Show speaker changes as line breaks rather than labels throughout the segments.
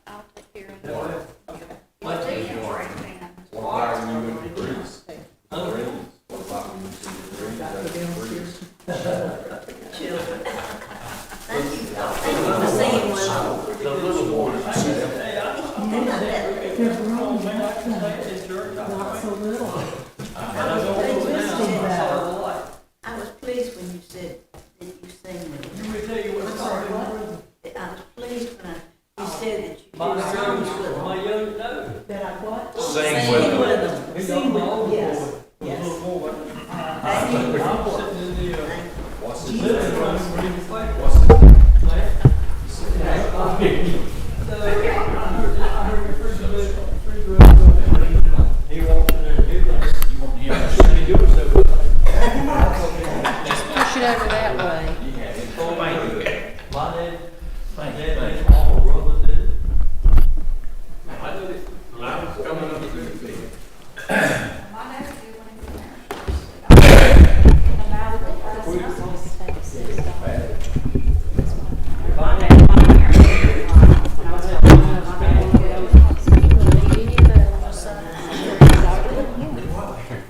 I'll take care of it.
Why are you in the grease? What about when you see the grease? That's grease.
Thank you for seeing one.
The little one.
There's room, not so little.
I was pleased when you said that you sang with it. I was pleased when you said that you did songs with them.
That I what?
Sing
Sing
with
with
them.
them.
Sing with them, yes, yes.
Thank you.
What's the
Just push it over that way.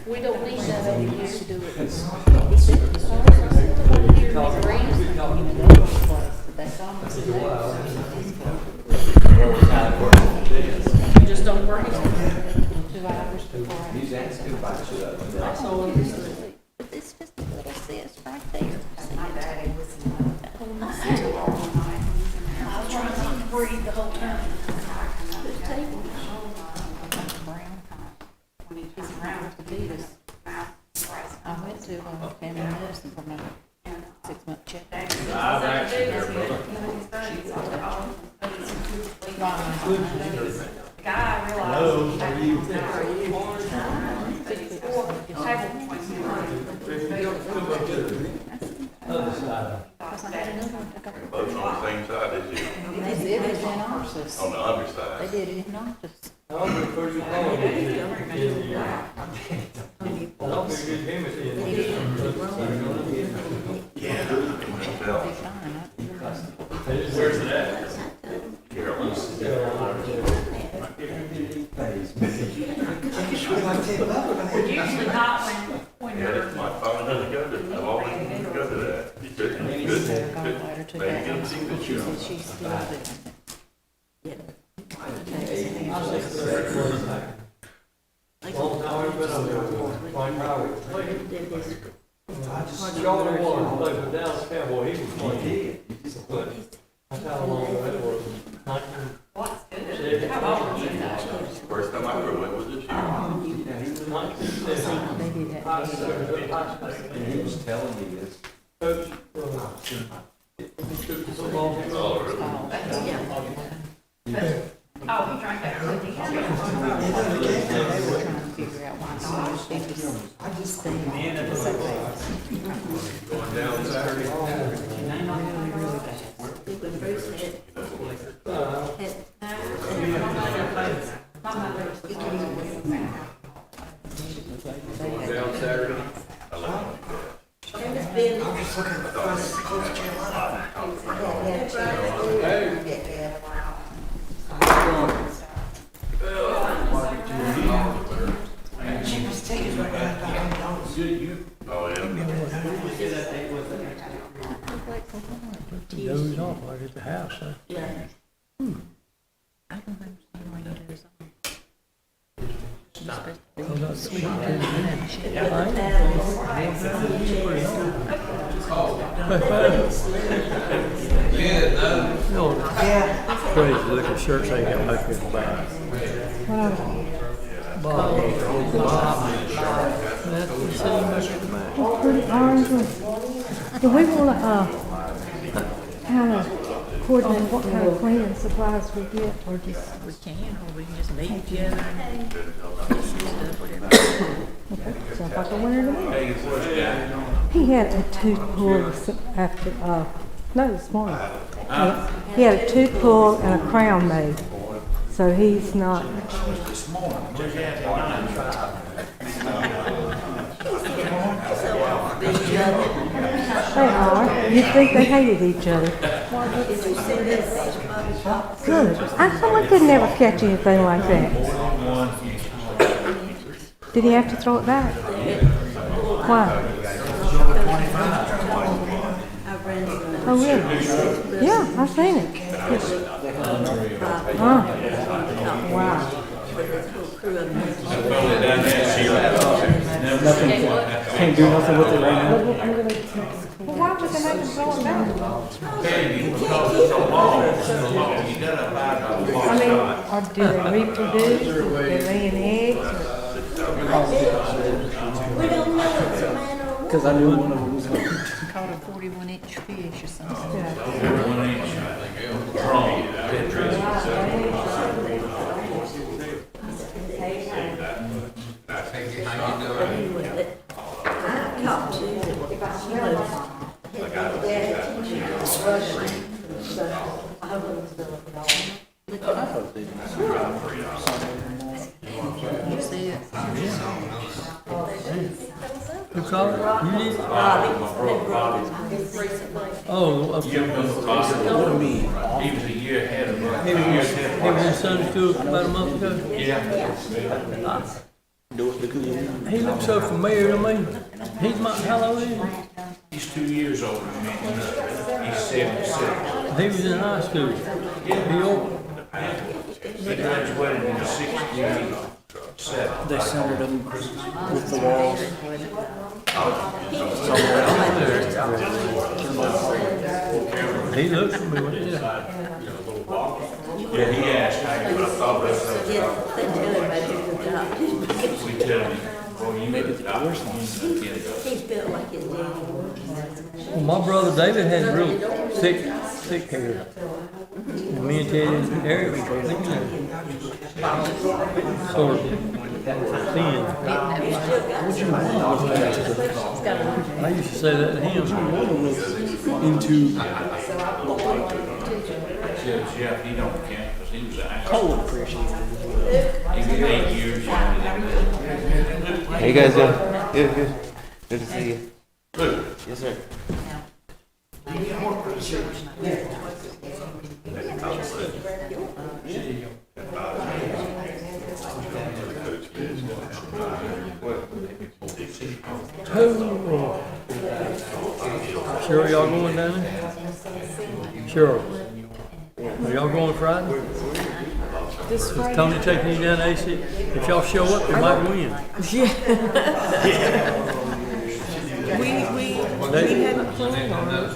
We don't need that, we used to do it. That's almost you just don't work it. 2 hours before.
He's asking about you.
But it's just a little sis right there.
My daddy was I was trying to breathe the whole time.
This table. Brown. He's around to beat us. I went to family medicine for my 6-month check.
Both on the same side, is it?
They did it in office.
On the underside.
They did it in office.
Yeah.
Where's it at?
Carolyn.
Usually not when
Yeah,
you're.
that's my phone doesn't go to, I've always wanted to go to that. Good, maybe get a signature on it.
She's still doing it.
What's good? How old are you?
First time I ever went was this year.
They did that.
And he was telling me this.
Oh, really?
Oh, he drank that.
They were trying to figure out why she was staying so fast.
Going down Saturday.
Really bad.
When Bruce had
Going down Saturday.
I love
and it's been Coast Carolina. She was taking right out of
it. Oh, yeah.
Goes off like at the house, huh?
Yeah.
I don't understand why you do this.
I'm not sleeping. Crazy looking shirts they got like this back. Bob. That's the same back at the back.
Pretty orange one. Do we want to, kind of coordinate what kind of cleaning supplies we get, or just?
We can, or we can just meet together and
Sounds like a winner to me. He had a tooth pulled after, no, this morning. He had a tooth pulled and a crown made, so he's not.
So,
They are. You'd think they hated each other.
Did you see this Facebook?
Good. How come we could never catch anything like that? Did he have to throw it back? Why?
I ran into
Oh, really? Yeah, I've seen it. Huh. Wow.
Can't do nothing with it right now.
Well, why would they make him throw it back? I mean, or do they reproduce? Do they lay eggs?
We don't know it's a man or a woman.
Because I knew one of them was.
Caught a 41-inch fish or something.
I talked to
You see it?
Who called it? You did? Oh, okay.
He was a year ahead of me.
He was in Sunday school about a month ago.
Yeah.
He looks so familiar to me. He's my, how old is he?
He's 2 years older than me. He's 76.
He was in high school. He old.
He graduated in 67.
They centered him with the walls. He looked at me when he did.
Yeah, he asked, hey, but I thought that's
they tell him I do the job.
we tell him, well, you maybe the worst one.
He felt like his daddy.
Well, my brother David had real thick hair. And me and Teddy and Eric, sort of thin. I used to say that to him.
Into
Jeff, he don't count, because he was an actor. He was 8 years younger than me.
How you guys doing? Good, good. Good to see you. Yes, sir.
Sure, y'all going down there? Sure. Are y'all going Friday?
This
Is
Friday?
Tony taking you down to AC? If y'all show up, you might win.
We hadn't planned on it.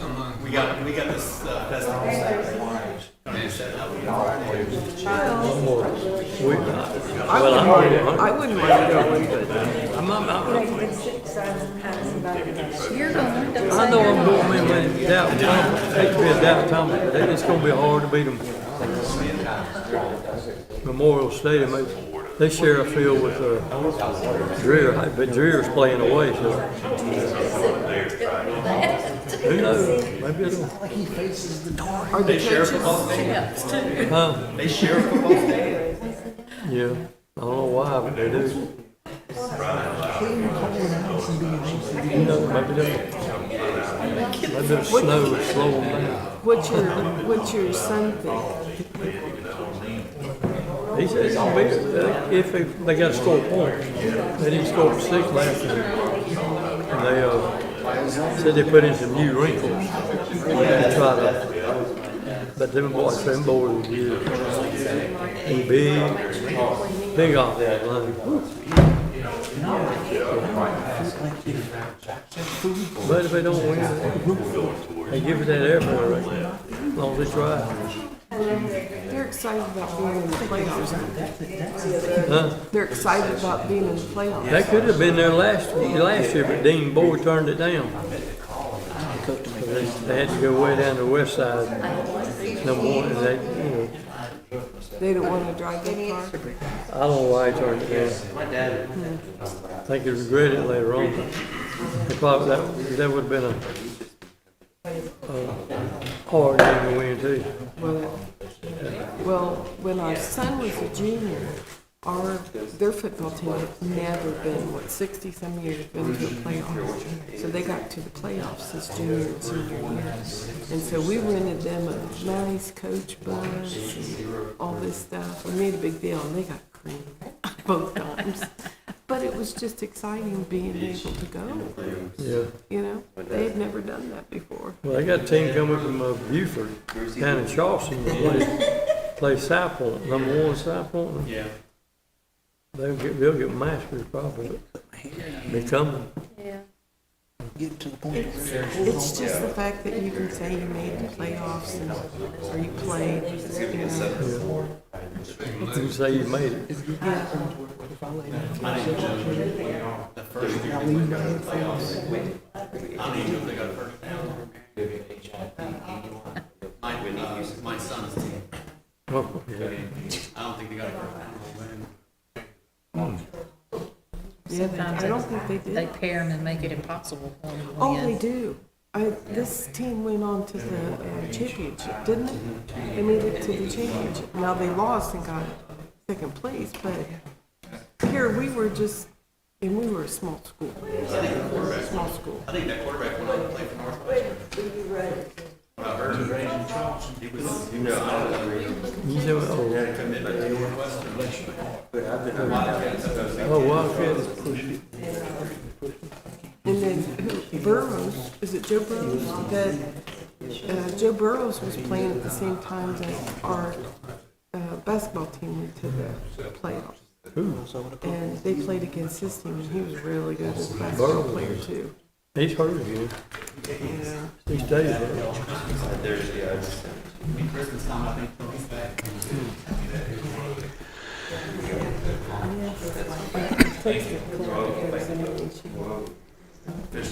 We got this festival.
One more.
I wouldn't mind going, but
You're going.
I know I'm going in when Doubting Thomas. Hate to be a Doubting Thomas, but it's going to be hard to beat them. Memorial Stadium, they share a field with Dreer, but Dreer's playing away, so. Who knows? Maybe it'll.
are the coaches?
Huh?
They share football stadium.
Yeah. I don't know why, but they do. You know, maybe the snow will slow them down.
What's your son think?
He said it's gonna be, if they got to score points. They didn't score 6 last year. And they said they put in some new wrinkles to try to, but them boys are good. And big off that line. But if they don't win, they give it that airfare right now, as long as they try.
They're excited about being in the playoffs.
Huh?
They're excited about being in the playoffs.
They could have been there last year, but Dean Boyd turned it down. They had to go way down the west side. Number one, and
They don't want to drive that far.
I don't know why he turned it down. I think he regretted it later on. They probably, that would have been a hard game to win too.
Well, when our son was a junior, their football team had never been, 60-some years, been to a playoff. So they got to the playoffs this junior and senior year. And so we rented them a nice coach bus and all this stuff. We made a big deal, and they got creamed both times. But it was just exciting being able to go.
Yeah.
You know, they had never done that before.
Well, they got a team coming from Buford, down in Charleston, to play Cypoint, number 1 Cypoint.
Yeah.
They'll get masters probably. They're coming.
Yeah.
Get to the point.
It's just the fact that you can say you made the playoffs and, or you played. You know.
You can say you made it.
The first year. I don't even know if they got a first down. My son's team.
Oh, yeah.
I don't think they got a first down.
Sometimes
I don't think they
they
did.
pair them and make it impossible for them to
Oh,
win.
they do. This team went on to the championship, didn't they? They made it to the championship. Now they lost and got second place, but here we were just, and we were a small school. Small school.
I think that quarterback went on to play for Northwestern. What I heard, he was,
You said, oh, Wildcats push it.
And then Burrows, is it Joe Burrows? That Joe Burrows was playing at the same time that our basketball team went to the playoffs. And they played against his team, and he was really good as a basketball player too.
He's hurt again.
Yeah.
He stays hurt.
Christmas time, I think he'll be back.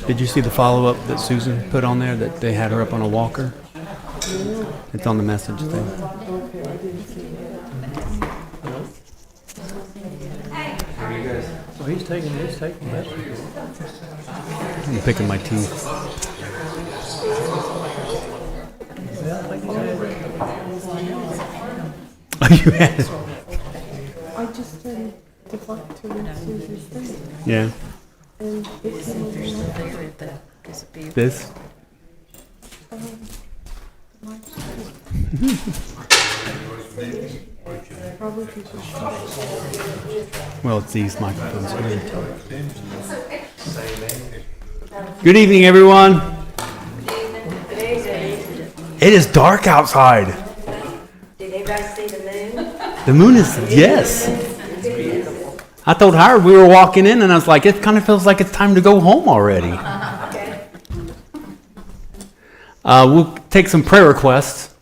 Did you see the follow-up that Susan put on there, that they had her up on a walker? It's on the message thing.
Okay, I didn't see that.
Oh, he's taking that.
I'm picking my teeth. Oh, you had it.
I just didn't deflect to Susie's thing.
Yeah.
And it came over
There's
like,
there at the, is it beautiful?
This?
probably people.
Well, it's these microphones. Good evening, everyone. It is dark outside.
Did everybody see the moon?
The moon is, yes. I told Howard we were walking in, and I was like, it kind of feels like it's time to go home already.
Okay.
We'll take some prayer requests.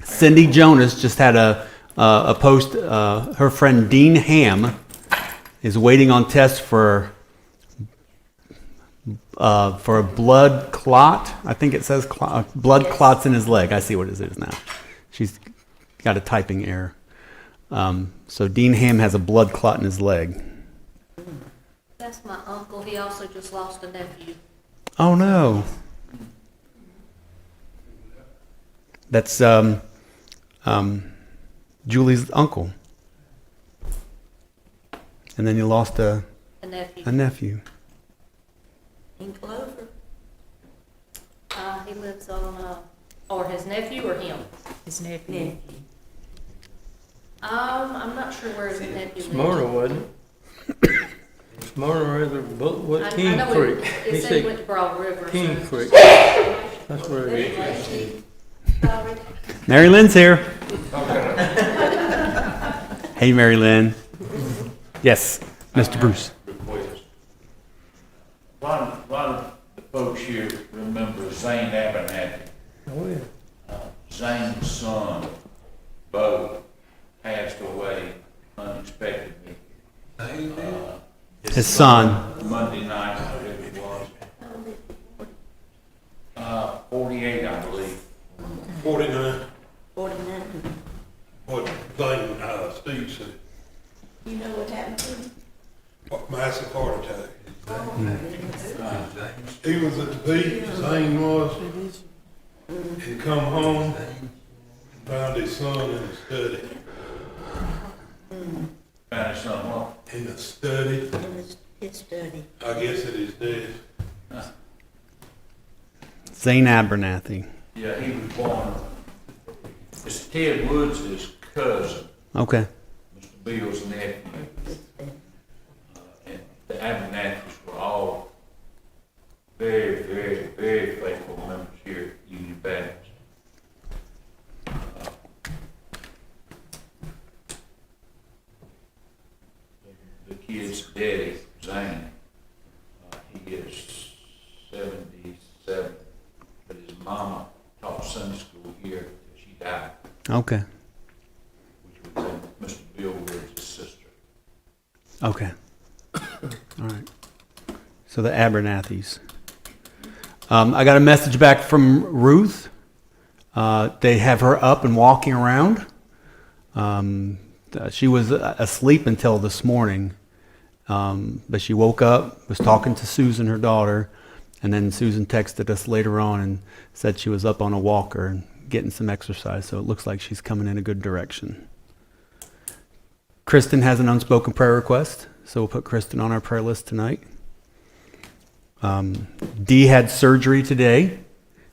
Cindy Jonas just had a post. Her friend Dean Ham is waiting on tests for a blood clot. I think it says blood clots in his leg. I see what it is now. She's got a typing error. So Dean Ham has a blood clot in his leg.
That's my uncle. He also just lost a nephew.
Oh no. That's Julie's uncle. And then you lost a nephew.
In Clover.
He lives on, or his nephew or him?
His nephew.
I'm not sure where his nephew lives.
Smyrna, wasn't it? Smyrna, what, King
I know
Creek?
It said he went to Broad River.
King
so-
Creek. That's where it is.
Mary Lynn's here. Hey, Mary Lynn. Yes, Mr. Bruce.
A lot of the folks here remember Zane Abernathy.
Oh, yeah.
Zane's son, Bo, passed away unexpectedly.
His son.
Monday night, I believe it was. 48, I believe.
49.
49.
What thing Steve said,
You know what happened to him?
massive heart attack. He was at the beach, Zane was. He come home, found his son in the study.
something wrong.
in the study.
His study.
I guess it is dead.
Zane Abernathy.
Yeah, he was born. It's Ted Woods' cousin,
Okay.
Mr. Bill's nephew. And the Abernathys were all very, very, very faithful members here at Union Baptist. The kid's daddy, Zane, he is 77, but his mama taught Sunday school here till she died,
Okay.
which was Mr. Bill Woods' sister.
Okay. All right. So the Abernathys. I got a message back from Ruth. They have her up and walking around. She was asleep until this morning, but she woke up, was talking to Susan, her daughter, and then Susan texted us later on and said she was up on a walker and getting some exercise, so it looks like she's coming in a good direction. Kristen has an unspoken prayer request, so we'll put Kristen on our prayer list tonight. Dee had surgery today.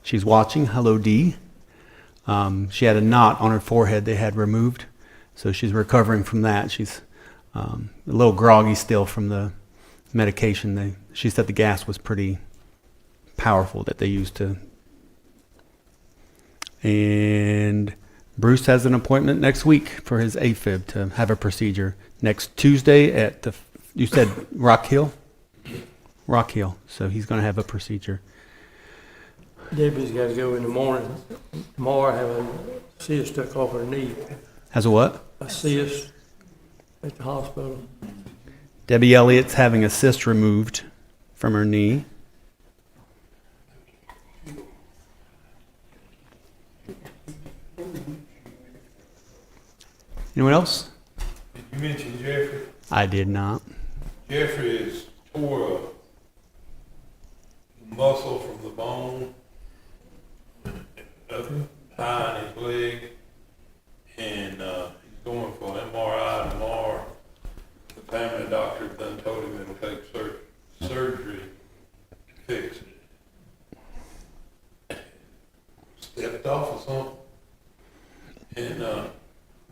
She's watching. Hello, Dee. She had a knot on her forehead they had removed, so she's recovering from that. She's a little groggy still from the medication. She said the gas was pretty powerful that they used to. And Bruce has an appointment next week for his AFib to have a procedure next Tuesday at you said Rock Hill? Rock Hill. So he's going to have a procedure.
Debbie's got to go in the morning. Tomorrow, have a cyst took off her knee.
Has a what?
A cyst at the hospital.
Debbie Elliott's having a cyst removed from her knee. Anyone else?
Did you mention Jeffrey?
I did not.
Jeffrey is tore a muscle from the bone up high in his leg, and he's going for MRI tomorrow. The family doctor done told him it'll take surgery to fix it. Stepped off or something. And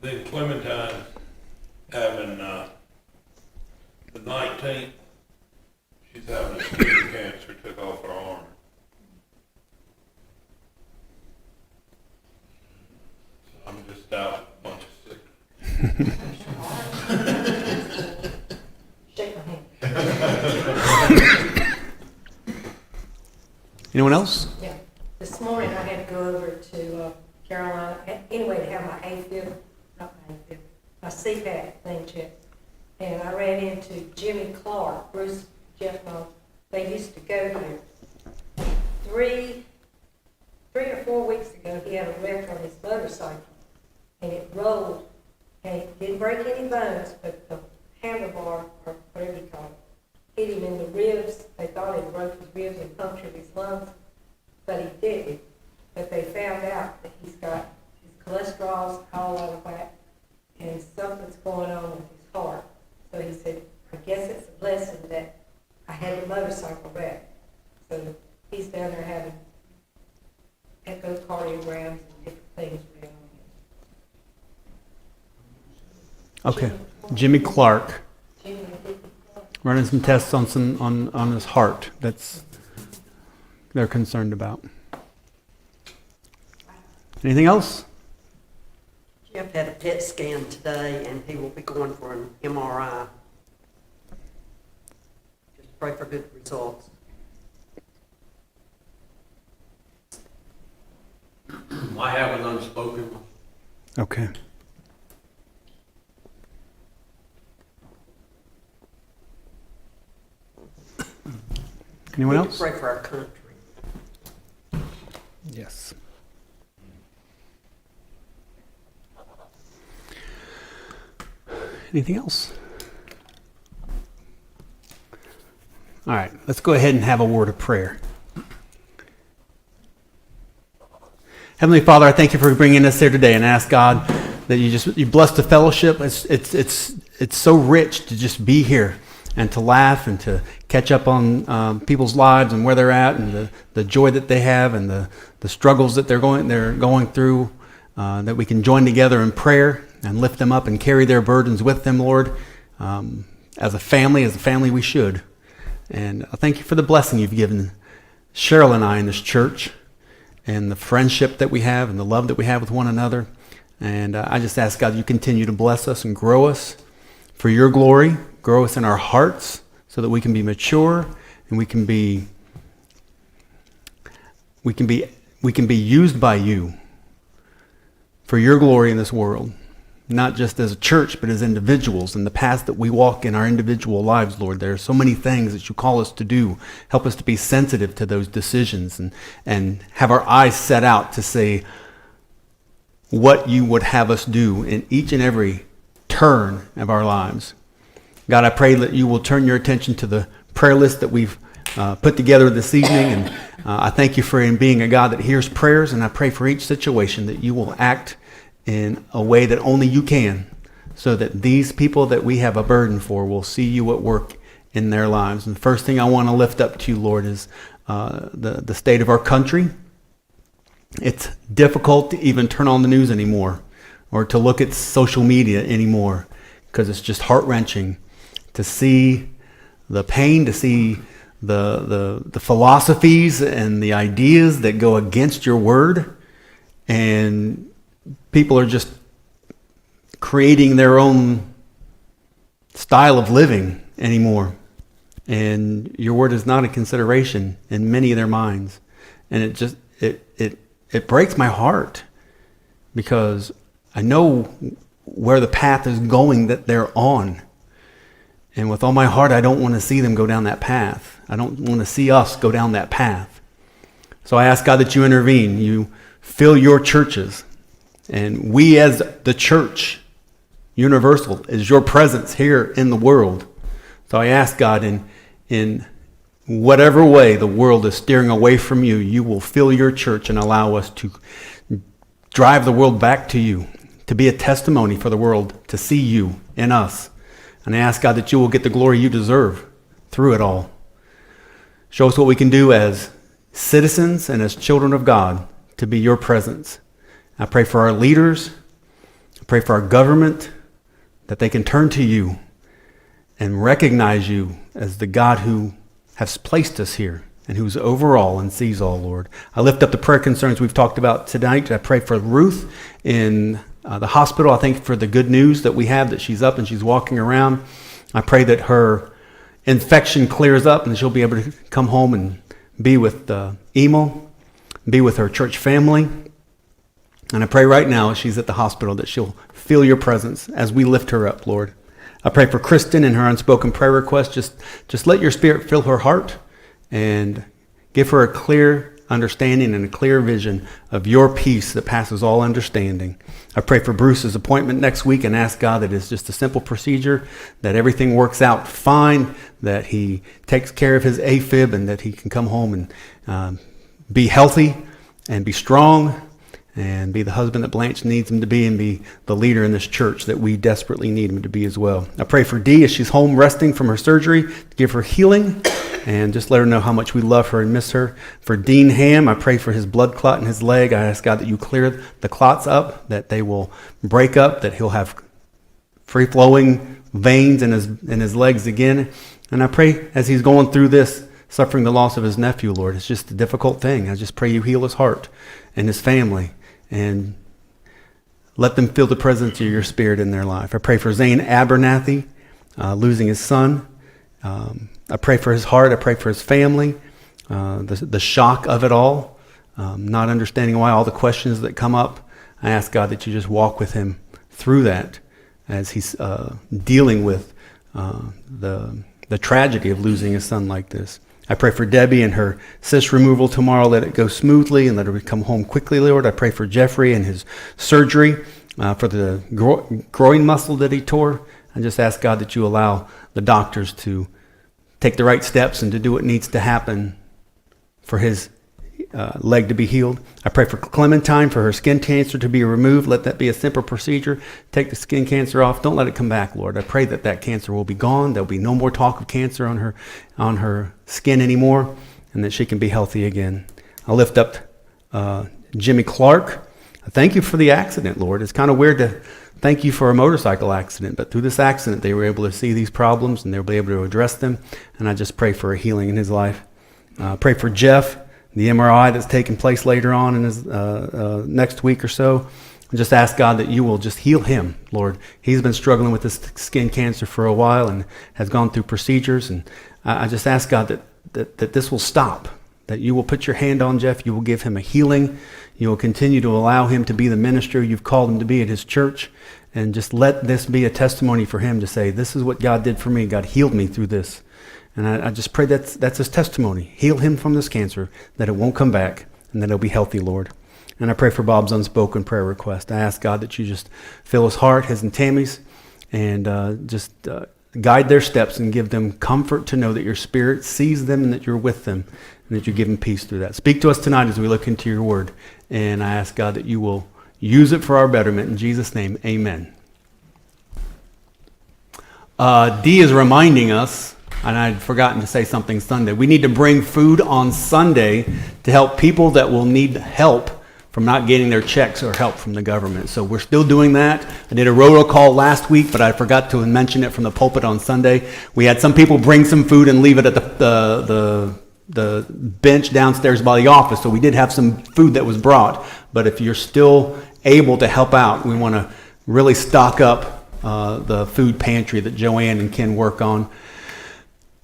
then Clementine's having the 19th, she's having a skin cancer, took off her arm. So I'm just out with a bunch of sick.
Shake my hand.
Anyone else?
Yeah. This morning I had to go over to Carolina, anyway, to have my my CPAP thing checked. And I ran into Jimmy Clark, Bruce Jeff, they used to go there. 3 or 4 weeks ago, he had a wreck on his motorcycle, and it rolled, and it didn't break any bones, but the handlebar, or whatever you call it, hit him in the ribs. They thought it broke his ribs and punctured his lungs, but he didn't. But they found out that he's got his cholesterol's all out of whack, and something's going on with his heart. So he said, I guess it's a blessing that I had the motorcycle back. So he's down there having echocardiograms and different things going on.
Okay. Jimmy Clark.
Jimmy,
Running some tests on his heart. They're concerned about. Anything else?
Jeff had a PET scan today, and he will be going for an MRI. Just pray for good results.
I have an unspoken one.
Okay. Anyone
We
else?
pray for our country.
Yes. Anything else? All right, let's go ahead and have a word of prayer. Heavenly Father, I thank you for bringing us here today, and ask God that you bless the fellowship. It's it's so rich to just be here and to laugh and to catch up on people's lives and where they're at and the joy that they have and the struggles that they're going through, that we can join together in prayer and lift them up and carry their burdens with them, Lord, as a family we should. And I thank you for the blessing you've given Cheryl and I in this church and the friendship that we have and the love that we have with one another. And I just ask, God, you continue to bless us and grow us for your glory, grow us in our hearts so that we can be mature and we can be used by you for your glory in this world, not just as a church, but as individuals in the path that we walk in our individual lives, Lord. There are so many things that you call us to do. Help us to be sensitive to those decisions and have our eyes set out to say what you would have us do in each and every turn of our lives. God, I pray that you will turn your attention to the prayer list that we've put together this evening. And I thank you for being a God that hears prayers. And I pray for each situation that you will act in a way that only you can, so that these people that we have a burden for will see you at work in their lives. And the first thing I want to lift up to you, Lord, is the state of our country. It's difficult to even turn on the news anymore or to look at social media anymore, because it's just heart-wrenching to see the pain, to see the philosophies and the ideas that go against your word. And people are just creating their own style of living anymore. And your word is not a consideration in many of their minds. And it breaks my heart, because I know where the path is going that they're on. And with all my heart, I don't want to see them go down that path. I don't want to see us go down that path. So I ask, God, that you intervene. You fill your churches. And we as the church, universal, is your presence here in the world. So I ask, God, in whatever way the world is steering away from you, you will fill your church and allow us to drive the world back to you, to be a testimony for the world to see you in us. And I ask, God, that you will get the glory you deserve through it all. Show us what we can do as citizens and as children of God to be your presence. I pray for our leaders. I pray for our government, that they can turn to you and recognize you as the God who has placed us here and who's over all and sees all, Lord. I lift up the prayer concerns we've talked about tonight. I pray for Ruth in the hospital. I thank you for the good news that we have, that she's up and she's walking around. I pray that her infection clears up and she'll be able to come home and be with Emil, be with her church family. And I pray right now as she's at the hospital that she'll feel your presence as we lift her up, Lord. I pray for Kristen and her unspoken prayer request. Just let your spirit fill her heart and give her a clear understanding and a clear vision of your peace that passes all understanding. I pray for Bruce's appointment next week and ask God that it's just a simple procedure, that everything works out fine, that he takes care of his AFib and that he can come home and be healthy and be strong and be the husband that Blanche needs him to be and be the leader in this church that we desperately need him to be as well. I pray for Dee as she's home resting from her surgery, to give her healing and just let her know how much we love her and miss her. For Dean Ham, I pray for his blood clot in his leg. I ask God that you clear the clots up, that they will break up, that he'll have free-flowing veins in his legs again. And I pray as he's going through this, suffering the loss of his nephew, Lord, it's just a difficult thing. I just pray you heal his heart and his family and let them feel the presence of your spirit in their life. I pray for Zane Abernathy, losing his son. I pray for his heart. I pray for his family, the shock of it all, not understanding why, all the questions that come up. I ask God that you just walk with him through that as he's dealing with the tragedy of losing his son like this. I pray for Debbie and her cyst removal tomorrow. Let it go smoothly and let her come home quickly, Lord. I pray for Jeffrey and his surgery for the groin muscle that he tore. I just ask God that you allow the doctors to take the right steps and to do what needs to happen for his leg to be healed. I pray for Clementine, for her skin cancer to be removed. Let that be a simple procedure. Take the skin cancer off. Don't let it come back, Lord. I pray that that cancer will be gone. There'll be no more talk of cancer on her skin anymore, and that she can be healthy again. I lift up Jimmy Clark. I thank you for the accident, Lord. It's kind of weird to thank you for a motorcycle accident, but through this accident, they were able to see these problems, and they were able to address them, and I just pray for a healing in his life. Pray for Jeff, the MRI that's taking place later on in his next week or so. And just ask God that you will just heal him, Lord. He's been struggling with this skin cancer for a while and has gone through procedures. And I just ask God that this will stop, that you will put your hand on Jeff. You will give him a healing. You will continue to allow him to be the minister you've called him to be at his church. And just let this be a testimony for him to say, this is what God did for me. God healed me through this. And I just pray that's his testimony. Heal him from this cancer, that it won't come back, and that he'll be healthy, Lord. And I pray for Bob's unspoken prayer request. I ask God that you just fill his heart, his and Tammy's, and just guide their steps and give them comfort to know that your Spirit sees them and that you're with them, and that you give them peace through that. Speak to us tonight as we look into your word. And I ask God that you will use it for our betterment. In Jesus' name, amen. Dee is reminding us, and I'd forgotten to say something Sunday. We need to bring food on Sunday to help people that will need help from not getting their checks or help from the government. So we're still doing that. I did a robocall last week, but I forgot to mention it from the pulpit on Sunday. We had some people bring some food and leave it at the bench downstairs by the office. So we did have some food that was brought. But if you're still able to help out, we want to really stock up the food pantry that Joanne and Ken work on.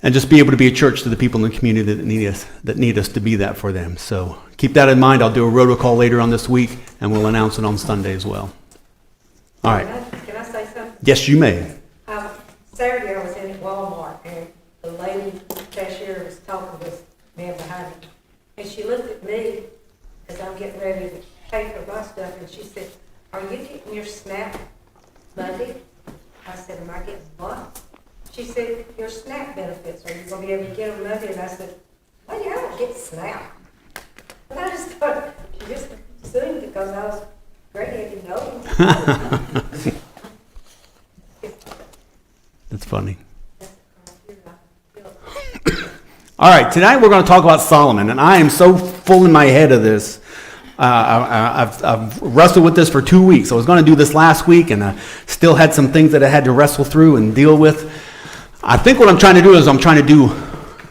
And just be able to be a church to the people in the community that need us to be that for them. So keep that in mind. I'll do a robocall later on this week, and we'll announce it on Sunday as well. All right.
Can I say something?
Yes, you may.
Saturday I was in Walmart, and the lady cashier was talking with the man behind me. And she looked at me as I'm getting ready to pay for my stuff, and she said, "Are you getting your SNAP Monday?" I said, "Am I getting what?" She said, "Your SNAP benefits, are you going to be able to get them Monday?" And I said, "Well, yeah, I don't get SNAP." But I just thought, she just assumed because I was great, I didn't know.
That's funny. All right, tonight we're going to talk about Solomon, and I am so full in my head of this. I've wrestled with this for 2 weeks. I was going to do this last week, and I still had some things that I had to wrestle through and deal with. I think what I'm trying to do is I'm trying to do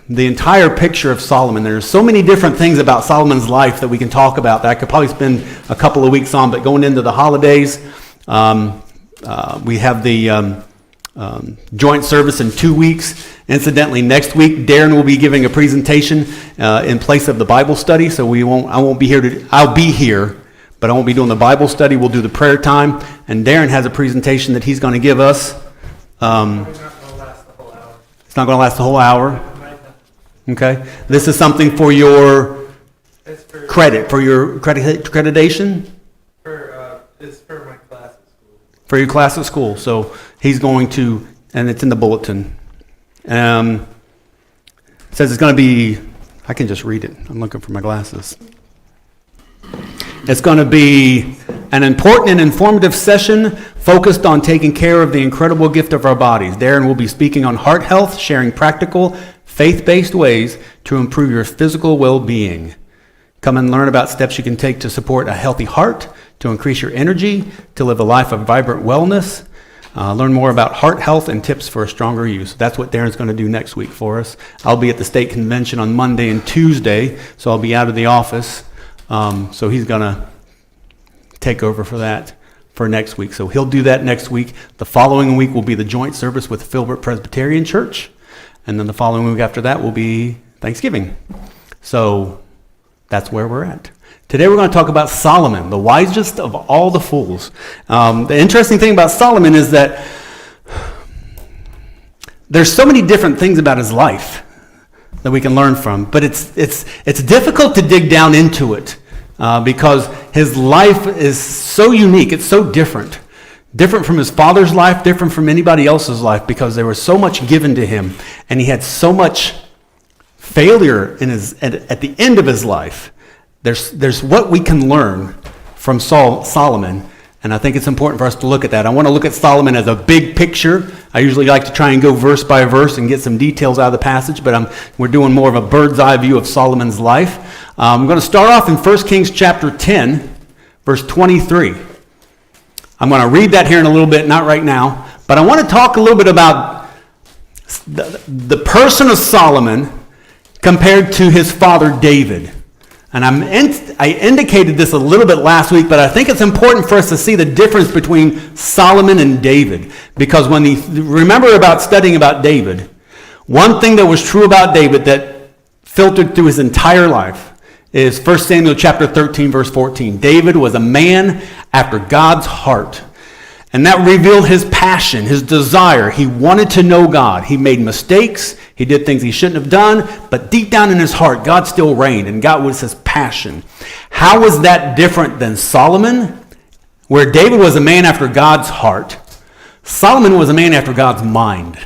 the entire picture of Solomon. There's so many different things about Solomon's life that we can talk about that I could probably spend a couple of weeks on, but going into the holidays, we have the joint service in 2 weeks. Incidentally, next week, Darren will be giving a presentation in place of the Bible study, so I'll be here, but I won't be doing the Bible study. We'll do the prayer time, and Darren has a presentation that he's going to give us. It's not going to last the whole hour. Okay. This is something for your credit, for your accreditation?
It's for my class at school.
For your class at school. So he's going to, and it's in the bulletin. It says it's going to be, I can just read it. I'm looking for my glasses. It's going to be an important and informative session focused on taking care of the incredible gift of our bodies. Darren will be speaking on heart health, sharing practical, faith-based ways to improve your physical well-being. Come and learn about steps you can take to support a healthy heart, to increase your energy, to live a life of vibrant wellness. Learn more about heart health and tips for a stronger you. So that's what Darren's going to do next week for us. I'll be at the state convention on Monday and Tuesday, so I'll be out of the office. So he's going to take over for that for next week. So he'll do that next week. The following week will be the joint service with Filbert Presbyterian Church. And then the following week after that will be Thanksgiving. So that's where we're at. Today we're going to talk about Solomon, the wisest of all the fools. The interesting thing about Solomon is that there's so many different things about his life that we can learn from, but it's difficult to dig down into it because his life is so unique. It's so different. Different from his father's life, different from anybody else's life, because there was so much given to him, and he had so much failure in at the end of his life. there's what we can learn from Solomon, and I think it's important for us to look at that. I want to look at Solomon as a big picture. I usually like to try and go verse by verse and get some details out of the passage, but we're doing more of a bird's eye view of Solomon's life. I'm going to start off in 1 Kings chapter 10, verse 23. I'm going to read that here in a little bit, not right now, but I want to talk a little bit about the person of Solomon compared to his father David. And I indicated this a little bit last week, but I think it's important for us to see the difference between Solomon and David. Because when remember about studying about David, one thing that was true about David that filtered through his entire life is 1 Samuel chapter 13, verse 14. David was a man after God's heart. And that revealed his passion, his desire. He wanted to know God. He made mistakes. He did things he shouldn't have done. But deep down in his heart, God still reigned, and God was his passion. How was that different than Solomon? Where David was a man after God's heart, Solomon was a man after God's mind.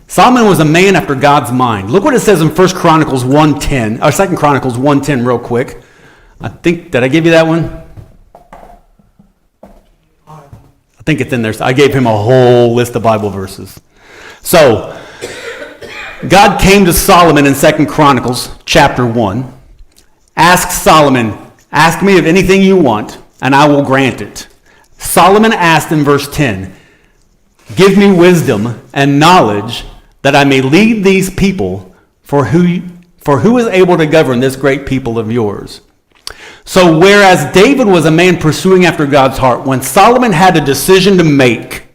Solomon was a man after God's mind. Look what it says in 1 Chronicles 1:10, or 2 Chronicles 1:10 real quick. Did I give you that one? I think it's in there. I gave him a whole list of Bible verses. So, God came to Solomon in 2 Chronicles chapter 1. Ask Solomon, ask me of anything you want, and I will grant it. Solomon asked in verse 10, give me wisdom and knowledge that I may lead these people, for who is able to govern this great people of yours? So whereas David was a man pursuing after God's heart, when Solomon had a decision to make,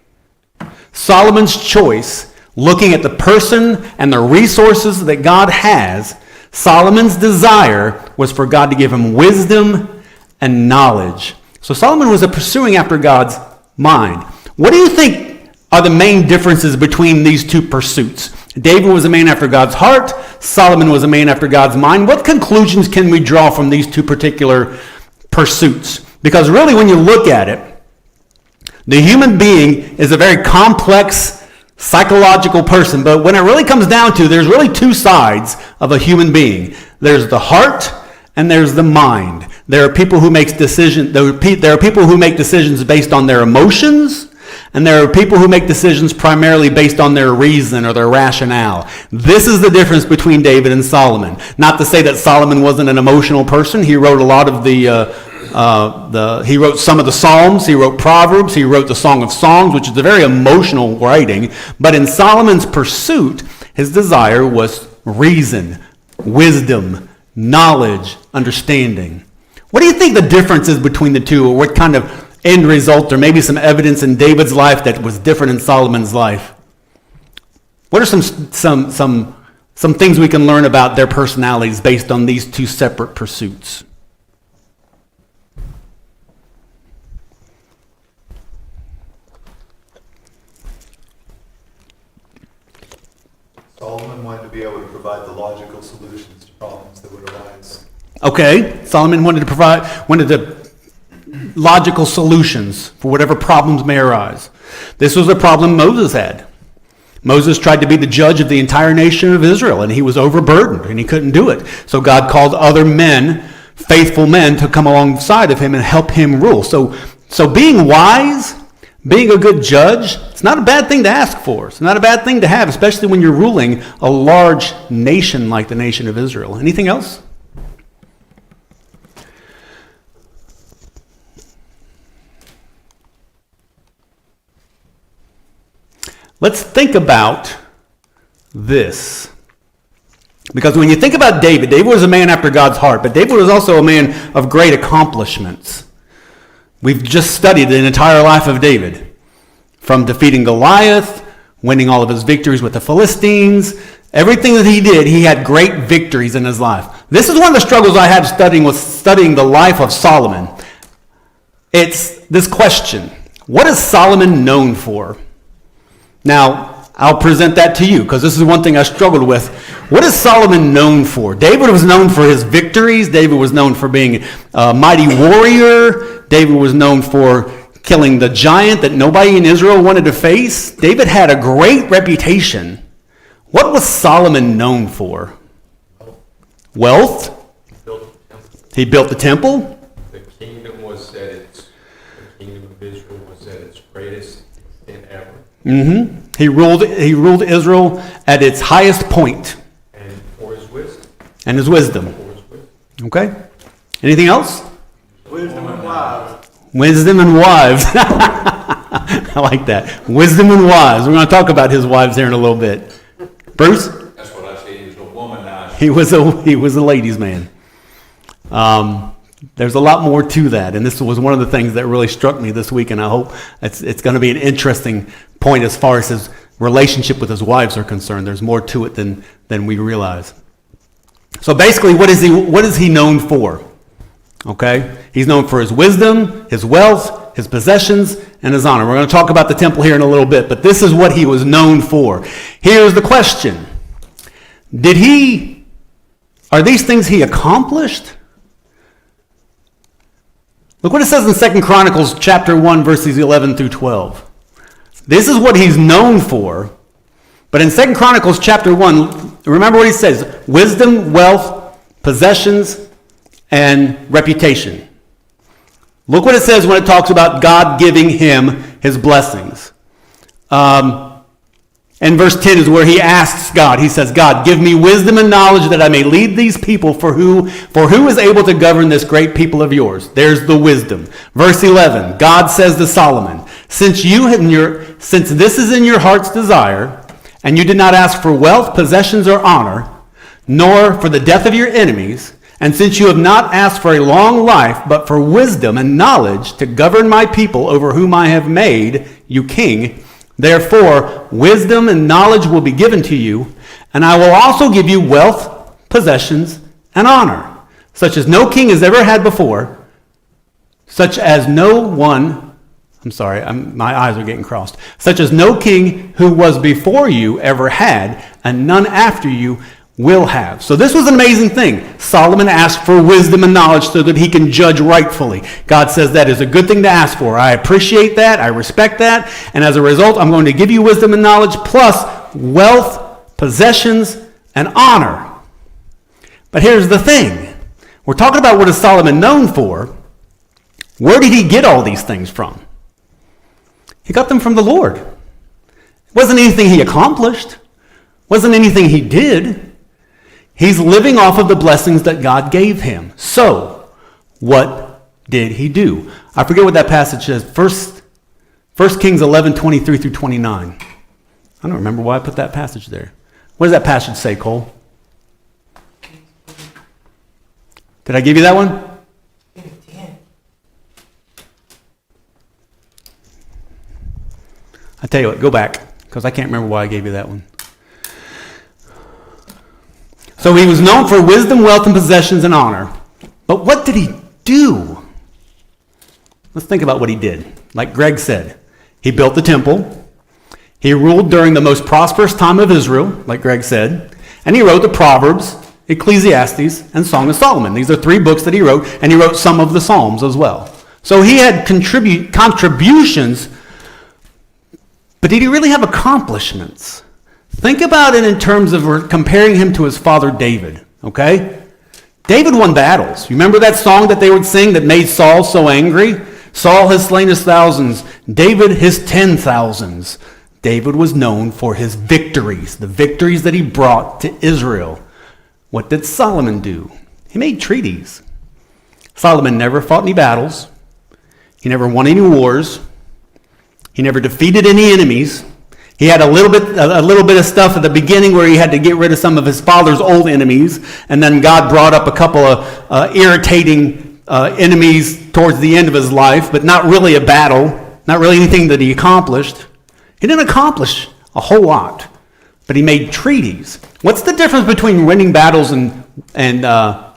Solomon's choice, looking at the person and the resources that God has, Solomon's desire was for God to give him wisdom and knowledge. So Solomon was pursuing after God's mind. What do you think are the main differences between these two pursuits? David was a man after God's heart. Solomon was a man after God's mind. What conclusions can we draw from these two particular pursuits? Because really, when you look at it, the human being is a very complex psychological person. But when it really comes down to, there's really two sides of a human being. There's the heart and there's the mind. There are people who make decisions. There are people who make decisions based on their emotions. And there are people who make decisions primarily based on their reason or their rationale. This is the difference between David and Solomon. Not to say that Solomon wasn't an emotional person. He wrote a lot of he wrote some of the Psalms. He wrote Proverbs. He wrote the Song of Songs, which is a very emotional writing. But in Solomon's pursuit, his desire was reason, wisdom, knowledge, understanding. What do you think the difference is between the two, or what kind of end result, or maybe some evidence in David's life that was different in Solomon's life? What are some things we can learn about their personalities based on these two separate pursuits?
Solomon wanted to be able to provide the logical solutions to problems that would arise.
Okay, Solomon wanted logical solutions for whatever problems may arise. This was a problem Moses had. Moses tried to be the judge of the entire nation of Israel, and he was overburdened, and he couldn't do it. So God called other men, faithful men, to come alongside of him and help him rule. So being wise, being a good judge, it's not a bad thing to ask for. It's not a bad thing to have, especially when you're ruling a large nation like the nation of Israel. Anything else? Let's think about this. Because when you think about David, David was a man after God's heart, but David was also a man of great accomplishments. We've just studied the entire life of David, from defeating Goliath, winning all of his victories with the Philistines. Everything that he did, he had great victories in his life. This is one of the struggles I had studying the life of Solomon. It's this question: what is Solomon known for? Now, I'll present that to you, because this is one thing I struggled with. What is Solomon known for? David was known for his victories. David was known for being a mighty warrior. David was known for killing the giant that nobody in Israel wanted to face. David had a great reputation. What was Solomon known for? Wealth? He built the temple.
The kingdom was at its, the kingdom of Israel was at its greatest extent ever.
He ruled Israel at its highest point.
And for his wisdom.
And his wisdom.
For his wisdom.
Okay? Anything else?
Wisdom and wives.
Wisdom and wives. I like that. Wisdom and wives. We're going to talk about his wives here in a little bit. Bruce?
That's what I say, he was a womanizer.
He was a ladies' man. There's a lot more to that, and this was one of the things that really struck me this week, and I hope it's going to be an interesting point as far as his relationship with his wives are concerned. There's more to it than we realize. So basically, what is he known for? Okay? He's known for his wisdom, his wealth, his possessions, and his honor. We're going to talk about the temple here in a little bit, but this is what he was known for. Here's the question. Are these things he accomplished? Look what it says in 2 Chronicles chapter 1, verses 11 through 12. This is what he's known for. But in 2 Chronicles chapter 1, remember what he says. Wisdom, wealth, possessions, and reputation. Look what it says when it talks about God giving him his blessings. And verse 10 is where he asks God. He says, God, give me wisdom and knowledge that I may lead these people, for who is able to govern this great people of yours? There's the wisdom. Verse 11, God says to Solomon, since this is in your heart's desire, and you did not ask for wealth, possessions, or honor, nor for the death of your enemies, and since you have not asked for a long life, but for wisdom and knowledge to govern my people over whom I have made you king, therefore, wisdom and knowledge will be given to you, and I will also give you wealth, possessions, and honor, such as no king has ever had before, such as no king who was before you ever had, and none after you will have. So this was an amazing thing. Solomon asked for wisdom and knowledge so that he can judge rightfully. God says that is a good thing to ask for. I appreciate that. I respect that. And as a result, I'm going to give you wisdom and knowledge plus wealth, possessions, and honor. But here's the thing. We're talking about what is Solomon known for. Where did he get all these things from? He got them from the Lord. It wasn't anything he accomplished. It wasn't anything he did. He's living off of the blessings that God gave him. So, what did he do? I forget what that passage says. 1 Kings 11, 23 through 29. I don't remember why I put that passage there. What does that passage say, Cole? Did I give you that one? I tell you what, go back, because I can't remember why I gave you that one. So he was known for wisdom, wealth, and possessions and honor. But what did he do? Let's think about what he did. Like Greg said, he built the temple. He ruled during the most prosperous time of Israel, like Greg said. And he wrote the Proverbs, Ecclesiastes, and Song of Solomon. These are 3 books that he wrote, and he wrote some of the Psalms as well. So he had contributions, but did he really have accomplishments? Think about it in terms of comparing him to his father David, okay? David won battles. You remember that song that they would sing that made Saul so angry? Saul has slain his thousands, David his 10,000s. David was known for his victories, the victories that he brought to Israel. What did Solomon do? He made treaties. Solomon never fought any battles. He never won any wars. He never defeated any enemies. He had a little bit of stuff at the beginning where he had to get rid of some of his father's old enemies, and then God brought up a couple of irritating enemies towards the end of his life, but not really a battle, not really anything that he accomplished. He didn't accomplish a whole lot, but he made treaties. What's the difference between winning battles and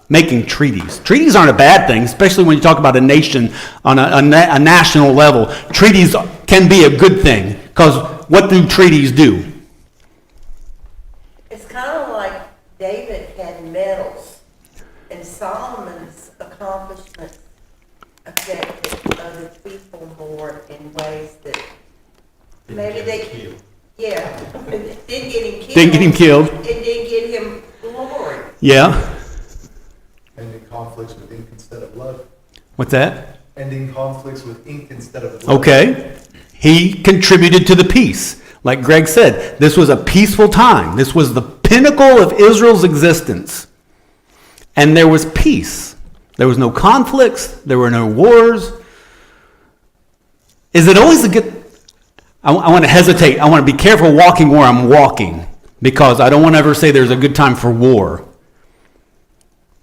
making treaties? Treaties aren't a bad thing, especially when you talk about a nation on a national level. Treaties can be a good thing, because what do treaties do?
It's kind of like David had medals, and Solomon's accomplishments affected other people more in ways that maybe they, yeah, it didn't get him killed.
Didn't get him killed.
It did get him glory.
Yeah.
And the conflicts with
What's that?
Ending conflicts with ink instead of blood.
Okay. He contributed to the peace. Like Greg said, this was a peaceful time. This was the pinnacle of Israel's existence. And there was peace. There was no conflicts. There were no wars. Is it always a good... I want to hesitate. I want to be careful walking where I'm walking, because I don't want to ever say there's a good time for war.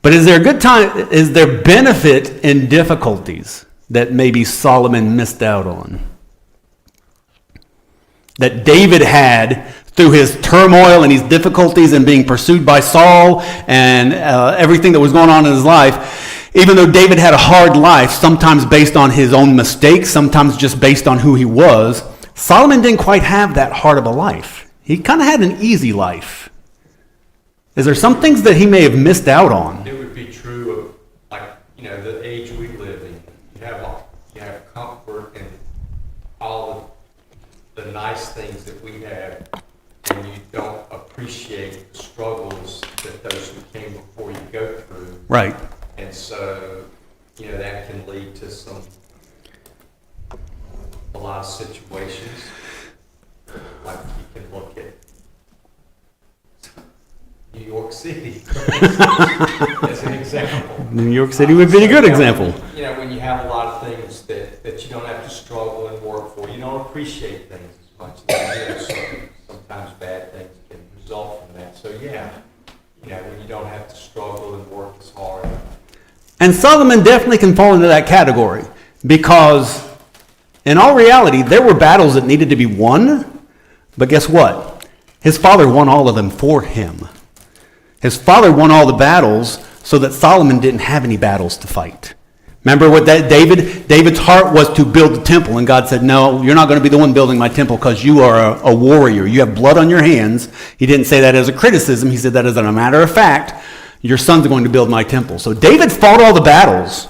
But is there a good time? Is there benefit in difficulties that maybe Solomon missed out on? That David had through his turmoil and his difficulties and being pursued by Saul and everything that was going on in his life. Even though David had a hard life, sometimes based on his own mistakes, sometimes just based on who he was, Solomon didn't quite have that hard of a life. He kind of had an easy life. Is there some things that he may have missed out on?
It would be true of, like, the age we live in. You have comfort and all the nice things that we have, and you don't appreciate the struggles that those who came before you go through.
Right.
And so, that can lead to a lot of situations. Like you can look at New York City as an example.
New York City would be a good example.
When you have a lot of things that you don't have to struggle and work for, you don't appreciate things as much as you do. Sometimes bad things can result from that. So when you don't have to struggle and work as hard.
And Solomon definitely can fall into that category, because in all reality, there were battles that needed to be won, but guess what? His father won all of them for him. His father won all the battles so that Solomon didn't have any battles to fight. Remember what David's heart was to build the temple, and God said, no, you're not going to be the one building my temple because you are a warrior. You have blood on your hands. He didn't say that as a criticism. He said that as a matter of fact. Your son's going to build my temple. So David fought all the battles.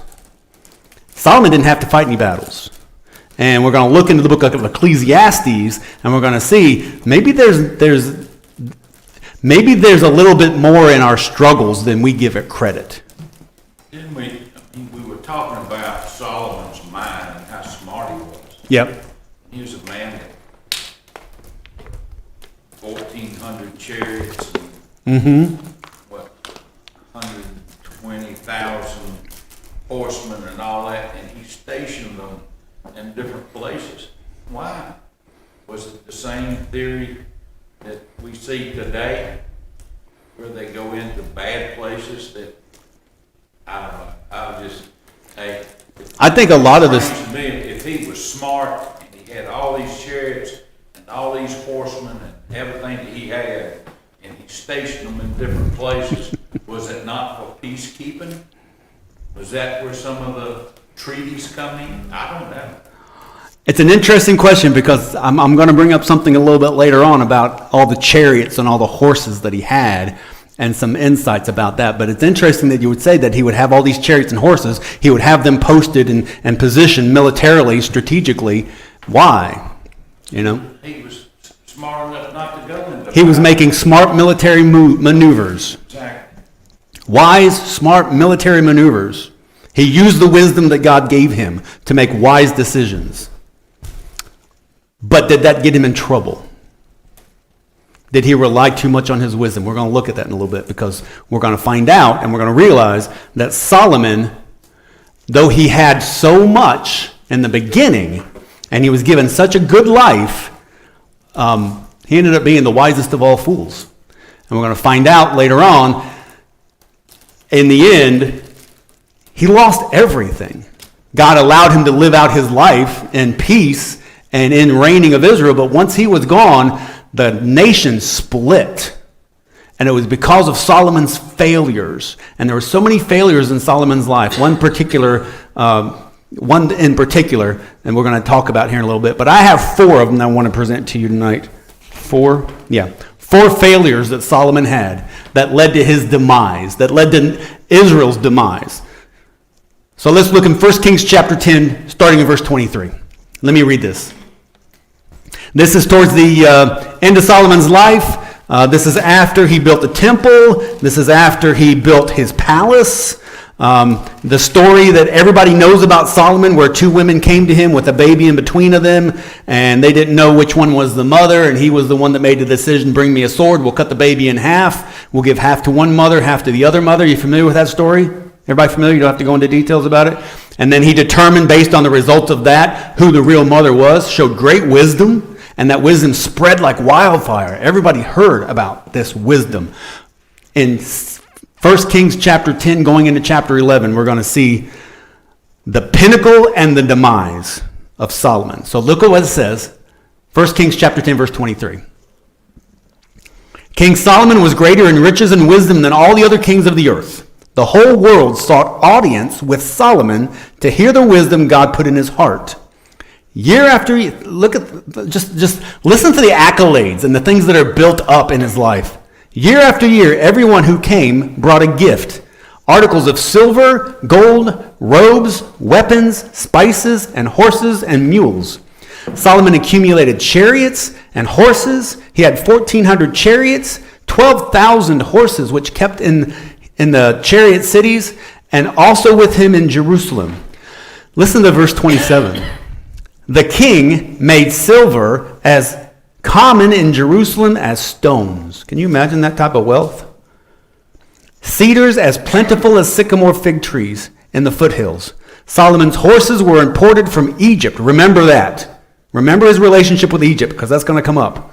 Solomon didn't have to fight any battles. And we're going to look into the book of Ecclesiastes, and we're going to see maybe there's a little bit more in our struggles than we give it credit.
Didn't we? We were talking about Solomon's mind and how smart he was.
Yep.
He was a man that 1,400 chariots.
Mm-hmm.
120,000 horsemen and all that, and he stationed them in different places. Why? Was it the same theory that we see today, where they go into bad places that, I don't know,
I think a lot of this...
To me, if he was smart and he had all these chariots and all these horsemen and everything that he had, and he stationed them in different places, was it not for peacekeeping? Was that where some of the treaties come in? I don't know.
It's an interesting question, because I'm going to bring up something a little bit later on about all the chariots and all the horses that he had, and some insights about that. But it's interesting that you would say that he would have all these chariots and horses. He would have them posted and positioned militarily, strategically. Why?
He was smart enough not to go into
He was making smart military maneuvers.
Exactly.
Wise, smart military maneuvers. He used the wisdom that God gave him to make wise decisions. But did that get him in trouble? Did he rely too much on his wisdom? We're going to look at that in a little bit, because we're going to find out, and we're going to realize that Solomon, though he had so much in the beginning, and he was given such a good life, he ended up being the wisest of all fools. And we're going to find out later on, in the end, he lost everything. God allowed him to live out his life in peace and in reigning of Israel, but once he was gone, the nation split. And it was because of Solomon's failures. And there were so many failures in Solomon's life. One in particular, and we're going to talk about here in a little bit. But I have 4 of them that I want to present to you tonight. 4? Yeah. 4 failures that Solomon had that led to his demise, that led to Israel's demise. So let's look in 1 Kings chapter 10, starting in verse 23. Let me read this. This is towards the end of Solomon's life. This is after he built the temple. This is after he built his palace. The story that everybody knows about Solomon, where two women came to him with a baby in between of them, and they didn't know which one was the mother, and he was the one that made the decision, bring me a sword, we'll cut the baby in half, we'll give half to one mother, half to the other mother. You familiar with that story? Everybody familiar? You don't have to go into details about it. And then he determined, based on the results of that, who the real mother was, showed great wisdom, and that wisdom spread like wildfire. Everybody heard about this wisdom. In 1 Kings chapter 10 going into chapter 11, we're going to see the pinnacle and the demise of Solomon. So look at what it says. 1 Kings chapter 10, verse 23. King Solomon was greater in riches and wisdom than all the other kings of the earth. The whole world sought audience with Solomon to hear the wisdom God put in his heart. Year after year, look at, just listen to the accolades and the things that are built up in his life. Year after year, everyone who came brought a gift. Articles of silver, gold, robes, weapons, spices, and horses and mules. Solomon accumulated chariots and horses. He had 1,400 chariots, 12,000 horses, which kept in the chariot cities, and also with him in Jerusalem. Listen to verse 27. The king made silver as common in Jerusalem as stones. Can you imagine that type of wealth? Cedars as plentiful as sycamore fig trees in the foothills. Solomon's horses were imported from Egypt. Remember that. Remember his relationship with Egypt, because that's going to come up.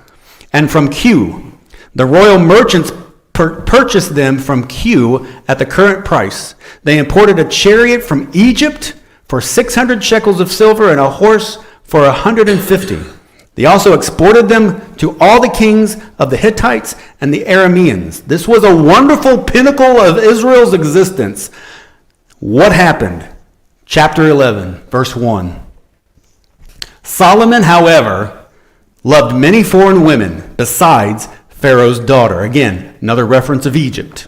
And from Q. The royal merchants purchased them from Q at the current price. They imported a chariot from Egypt for 600 shekels of silver and a horse for 150. They also exported them to all the kings of the Hittites and the Arameans. This was a wonderful pinnacle of Israel's existence. What happened? Chapter 11, verse 1. Solomon, however, loved many foreign women besides Pharaoh's daughter. Again, another reference of Egypt.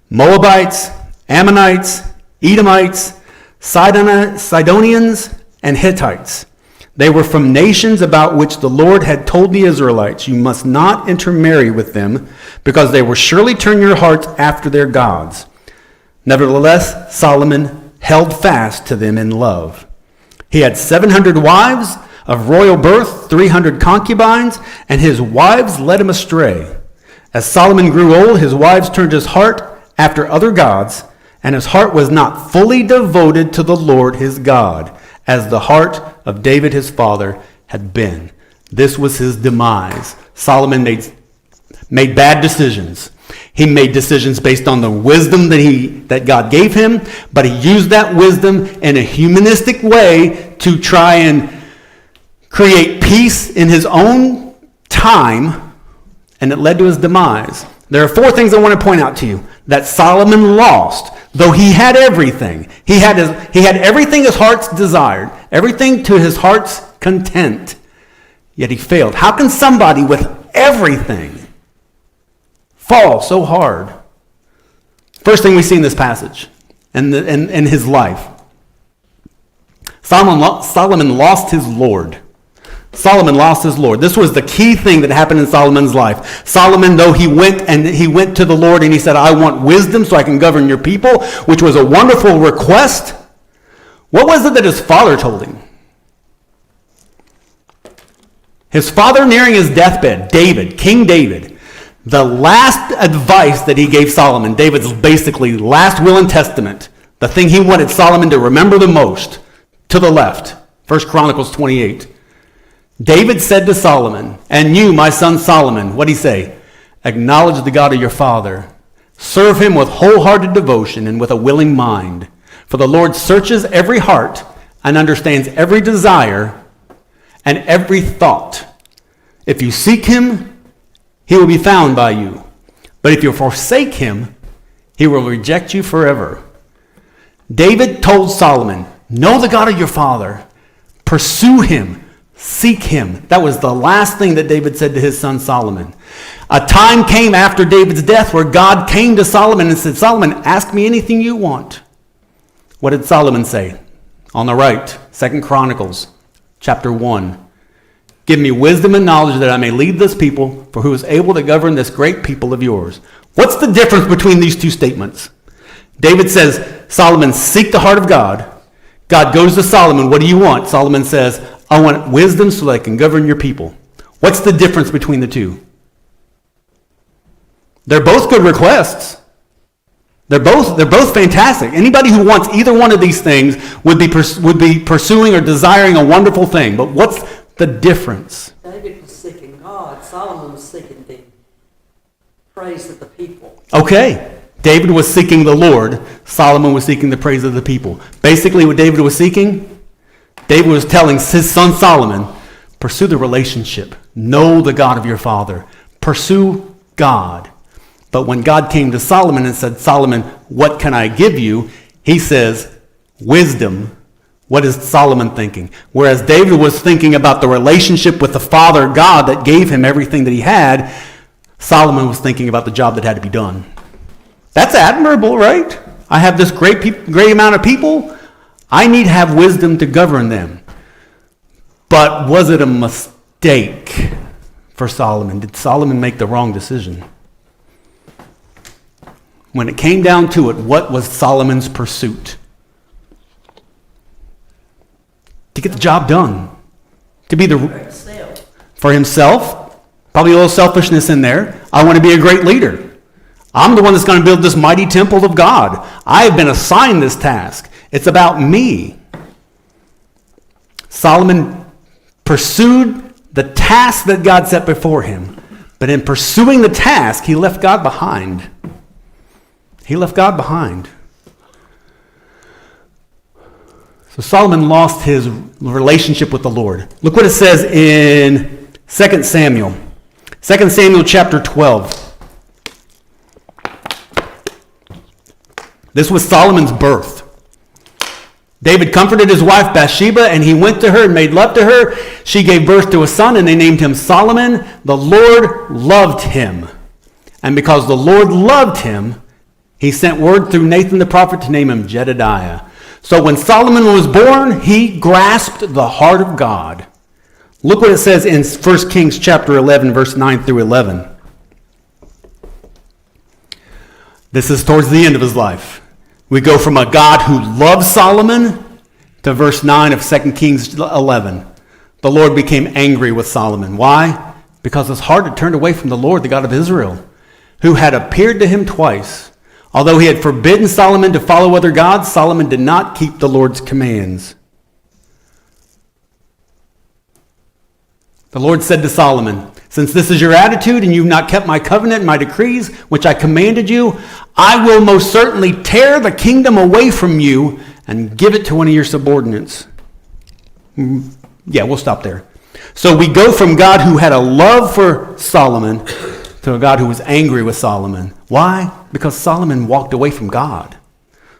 Moabites, Ammonites, Edomites, Sidonians, and Hittites. They were from nations about which the Lord had told the Israelites, you must not intermarry with them, because they will surely turn your hearts after their gods. Nevertheless, Solomon held fast to them in love. He had 700 wives of royal birth, 300 concubines, and his wives led him astray. As Solomon grew old, his wives turned his heart after other gods, and his heart was not fully devoted to the Lord his God, as the heart of David his father had been. This was his demise. Solomon made bad decisions. He made decisions based on the wisdom that God gave him, but he used that wisdom in a humanistic way to try and create peace in his own time, and it led to his demise. There are 4 things I want to point out to you that Solomon lost, though he had everything. He had everything his heart's desired, everything to his heart's content, yet he failed. How can somebody with everything fall so hard? First thing we see in this passage, and in his life, Solomon lost his Lord. Solomon lost his Lord. This was the key thing that happened in Solomon's life. Solomon, though he went to the Lord and he said, I want wisdom so I can govern your people, which was a wonderful request. What was it that his father told him? His father nearing his deathbed, King David, the last advice that he gave Solomon, David's basically last will and testament, the thing he wanted Solomon to remember the most, to the left, 1 Chronicles 28. David said to Solomon, and you, my son Solomon, what'd he say? Acknowledge the God of your father. Serve him with wholehearted devotion and with a willing mind. For the Lord searches every heart and understands every desire and every thought. If you seek him, he will be found by you. But if you forsake him, he will reject you forever. David told Solomon, know the God of your father. Pursue him. Seek him. That was the last thing that David said to his son Solomon. A time came after David's death where God came to Solomon and said, Solomon, ask me anything you want. What did Solomon say? On the right, 2 Chronicles chapter 1. Give me wisdom and knowledge that I may lead this people, for who is able to govern this great people of yours. What's the difference between these two statements? David says, Solomon, seek the heart of God. God goes to Solomon, what do you want? Solomon says, I want wisdom so that I can govern your people. What's the difference between the two? They're both good requests. They're both fantastic. Anybody who wants either one of these things would be pursuing or desiring a wonderful thing. But what's the difference?
David was seeking God. Solomon was seeking the praise of the people.
Okay. David was seeking the Lord. Solomon was seeking the praise of the people. Basically what David was seeking, David was telling his son Solomon, pursue the relationship. Know the God of your father. Pursue God. But when God came to Solomon and said, Solomon, what can I give you? He says, wisdom. What is Solomon thinking? Whereas David was thinking about the relationship with the Father God that gave him everything that he had, Solomon was thinking about the job that had to be done. That's admirable, right? I have this great amount of people. I need to have wisdom to govern them. But was it a mistake for Solomon? Did Solomon make the wrong decision? When it came down to it, what was Solomon's pursuit? To get the job done. To be for himself. Probably a little selfishness in there. I want to be a great leader. I'm the one that's going to build this mighty temple of God. I have been assigned this task. It's about me. Solomon pursued the task that God set before him. But in pursuing the task, he left God behind. He left God behind. So Solomon lost his relationship with the Lord. Look what it says in 2 Samuel. 2 Samuel chapter 12. This was Solomon's birth. David comforted his wife Bathsheba, and he went to her and made love to her. She gave birth to a son, and they named him Solomon. The Lord loved him. And because the Lord loved him, he sent word through Nathan the prophet to name him Jedediah. So when Solomon was born, he grasped the heart of God. Look what it says in 1 Kings chapter 11, verse 9 through 11. This is towards the end of his life. We go from a God who loved Solomon to verse 9 of 2 Kings 11. The Lord became angry with Solomon. Why? Because his heart had turned away from the Lord, the God of Israel, who had appeared to him twice. Although he had forbidden Solomon to follow other gods, Solomon did not keep the Lord's commands. The Lord said to Solomon, since this is your attitude and you've not kept my covenant and my decrees, which I commanded you, I will most certainly tear the kingdom away from you and give it to one of your subordinates. Yeah, we'll stop there. So we go from God who had a love for Solomon to a God who was angry with Solomon. Why? Because Solomon walked away from God.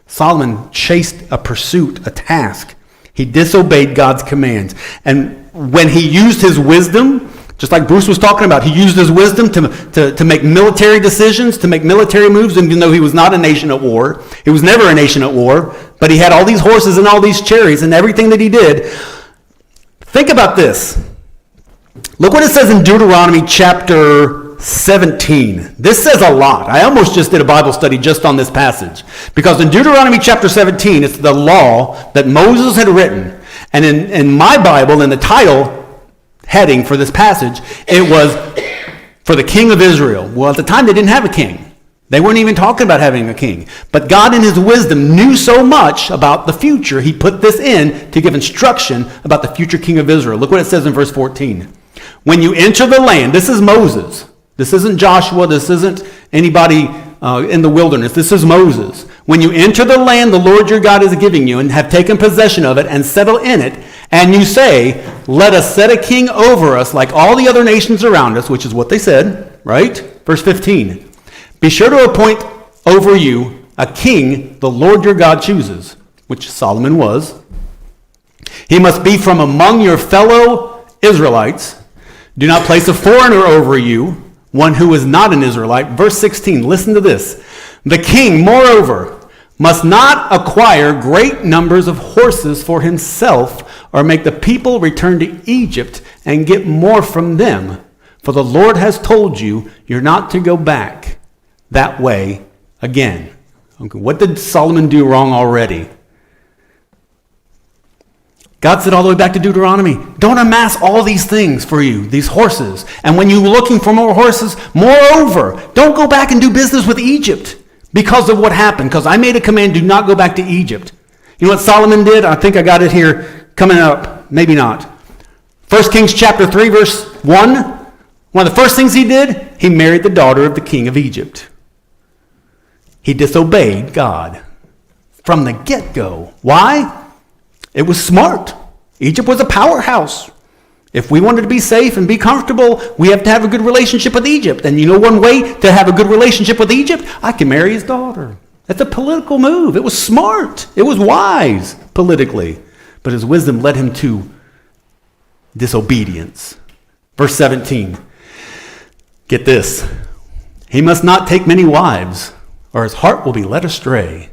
Solomon chased a pursuit, a task. He disobeyed God's commands. And when he used his wisdom, just like Bruce was talking about, he used his wisdom to make military decisions, to make military moves, even though he was not a nation at war. He was never a nation at war, but he had all these horses and all these chariots and everything that he did. Think about this. Look what it says in Deuteronomy chapter 17. This says a lot. I almost just did a Bible study just on this passage. Because in Deuteronomy chapter 17, it's the law that Moses had written. And in my Bible, in the title heading for this passage, it was for the king of Israel. Well, at the time, they didn't have a king. They weren't even talking about having a king. But God in his wisdom knew so much about the future, he put this in to give instruction about the future king of Israel. Look what it says in verse 14. When you enter the land, this is Moses. This isn't Joshua. This isn't anybody in the wilderness. This is Moses. When you enter the land the Lord your God is giving you and have taken possession of it and settle in it, and you say, let us set a king over us like all the other nations around us, which is what they said, right? Verse 15. Be sure to appoint over you a king the Lord your God chooses, which Solomon was. He must be from among your fellow Israelites. Do not place a foreigner over you, one who is not an Israelite. Verse 16, listen to this. The king, moreover, must not acquire great numbers of horses for himself or make the people return to Egypt and get more from them. For the Lord has told you, you're not to go back that way again. Okay, what did Solomon do wrong already? God said all the way back to Deuteronomy, don't amass all these things for you, these horses. And when you're looking for more horses, moreover, don't go back and do business with Egypt because of what happened. Because I made a command, do not go back to Egypt. You know what Solomon did? I think I got it here coming up. Maybe not. 1 Kings chapter 3, verse 1. One of the first things he did, he married the daughter of the king of Egypt. He disobeyed God from the get-go. Why? It was smart. Egypt was a powerhouse. If we wanted to be safe and be comfortable, we have to have a good relationship with Egypt. And you know one way to have a good relationship with Egypt? I can marry his daughter. That's a political move. It was smart. It was wise politically. But his wisdom led him to disobedience. Verse 17. Get this. He must not take many wives, or his heart will be led astray.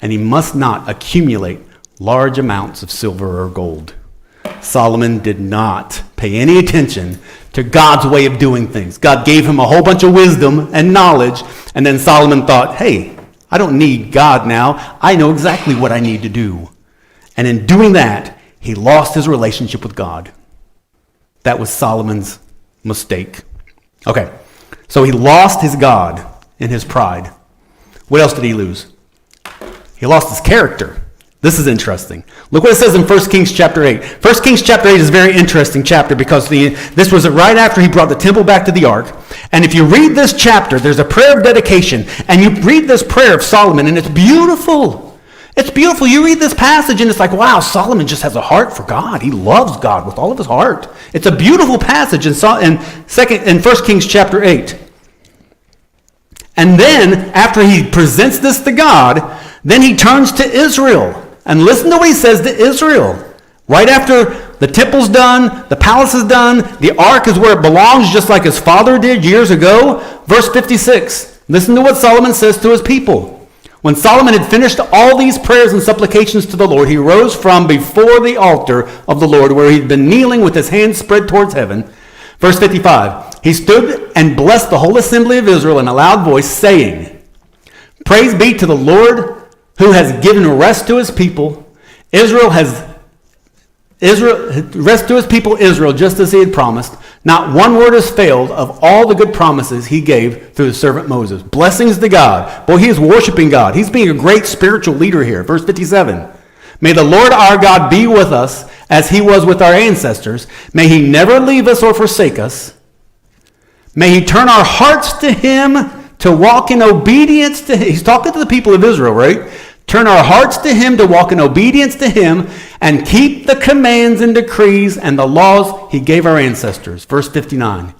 And he must not accumulate large amounts of silver or gold. Solomon did not pay any attention to God's way of doing things. God gave him a whole bunch of wisdom and knowledge, and then Solomon thought, hey, I don't need God now. I know exactly what I need to do. And in doing that, he lost his relationship with God. That was Solomon's mistake. Okay, so he lost his God in his pride. What else did he lose? He lost his character. This is interesting. Look what it says in 1 Kings chapter 8. 1 Kings chapter 8 is a very interesting chapter because this was right after he brought the temple back to the ark. And if you read this chapter, there's a prayer of dedication. And you read this prayer of Solomon, and it's beautiful. It's beautiful. You read this passage, and it's like, wow, Solomon just has a heart for God. He loves God with all of his heart. It's a beautiful passage in 1 Kings chapter 8. And then, after he presents this to God, then he turns to Israel. And listen to what he says to Israel. Right after the temple's done, the palace is done, the ark is where it belongs, just like his father did years ago. Verse 56. Listen to what Solomon says to his people. When Solomon had finished all these prayers and supplications to the Lord, he rose from before the altar of the Lord, where he'd been kneeling with his hands spread towards heaven. Verse 55. He stood and blessed the whole assembly of Israel in a loud voice, saying, Praise be to the Lord, who has given rest to his people. Rest to his people Israel, just as he had promised. Not one word has failed of all the good promises he gave through his servant Moses. Blessings to God. Boy, he is worshiping God. He's being a great spiritual leader here. Verse 57. May the Lord our God be with us as he was with our ancestors. May he never leave us or forsake us. May he turn our hearts to him to walk in obedience to him. He's talking to the people of Israel, right? Turn our hearts to him to walk in obedience to him and keep the commands and decrees and the laws he gave our ancestors. Verse 59.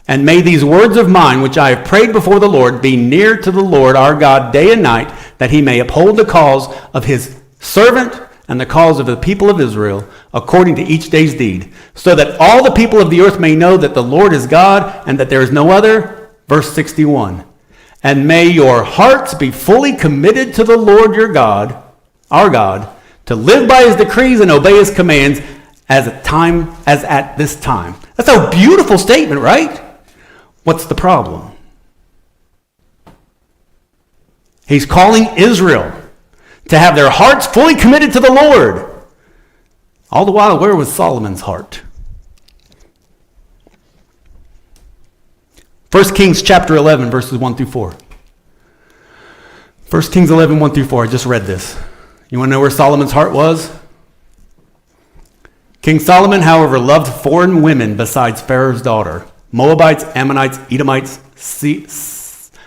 And may these words of mine, which I have prayed before the Lord, be near to the Lord our God day and night, that he may uphold the cause of his servant and the cause of the people of Israel, according to each day's deed, so that all the people of the earth may know that the Lord is God and that there is no other. Verse 61. And may your hearts be fully committed to the Lord your God, our God, to live by his decrees and obey his commands as at this time. That's a beautiful statement, right? What's the problem? He's calling Israel to have their hearts fully committed to the Lord. All the while, where was Solomon's heart? 1 Kings chapter 11, verses 1 through 4. 1 Kings 11, 1 through 4. I just read this. You want to know where Solomon's heart was? King Solomon, however, loved foreign women besides Pharaoh's daughter, Moabites, Ammonites, Edomites,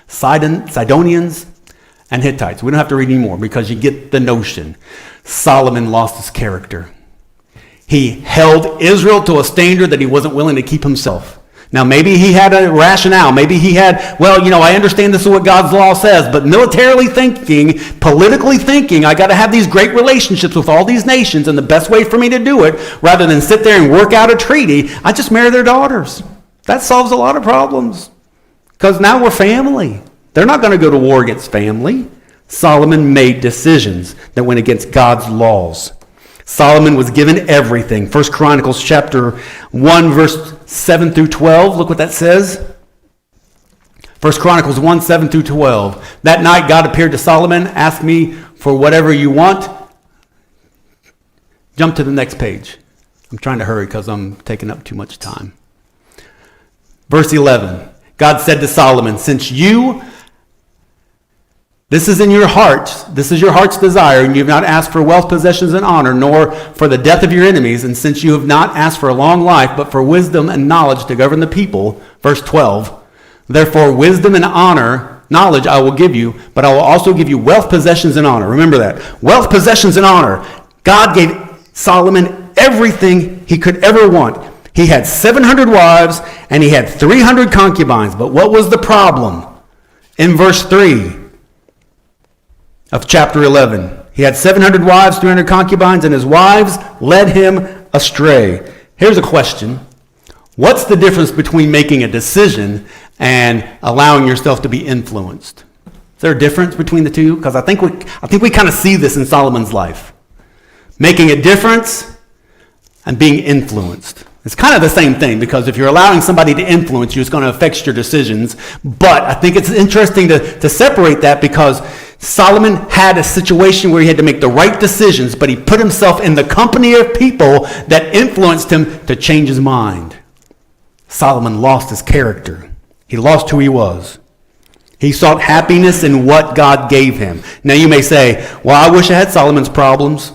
Sidonians, and Hittites. We don't have to read anymore because you get the notion. Solomon lost his character. He held Israel to a standard that he wasn't willing to keep himself. Now, maybe he had a rationale. Maybe he had, I understand this is what God's law says, but militarily thinking, politically thinking, I got to have these great relationships with all these nations, and the best way for me to do it, rather than sit there and work out a treaty, I just marry their daughters. That solves a lot of problems, because now we're family. They're not going to go to war against family. Solomon made decisions that went against God's laws. Solomon was given everything. 1 Chronicles chapter 1, verse 7 through 12. Look what that says. 1 Chronicles 1, 7 through 12. That night God appeared to Solomon, ask me for whatever you want. Jump to the next page. I'm trying to hurry because I'm taking up too much time. Verse 11. God said to Solomon, since this is in your heart, this is your heart's desire, and you have not asked for wealth, possessions, and honor, nor for the death of your enemies, and since you have not asked for a long life, but for wisdom and knowledge to govern the people, verse 12, therefore wisdom and honor, knowledge I will give you, but I will also give you wealth, possessions, and honor. Remember that. Wealth, possessions, and honor. God gave Solomon everything he could ever want. He had 700 wives, and he had 300 concubines, but what was the problem? In verse 3 of chapter 11. He had 700 wives, 300 concubines, and his wives led him astray. Here's a question. What's the difference between making a decision and allowing yourself to be influenced? Is there a difference between the two? Because I think we kind of see this in Solomon's life. Making a difference and being influenced. It's kind of the same thing, because if you're allowing somebody to influence you, it's going to affect your decisions. But I think it's interesting to separate that, because Solomon had a situation where he had to make the right decisions, but he put himself in the company of people that influenced him to change his mind. Solomon lost his character. He lost who he was. He sought happiness in what God gave him. Now you may say, well, I wish I had Solomon's problems.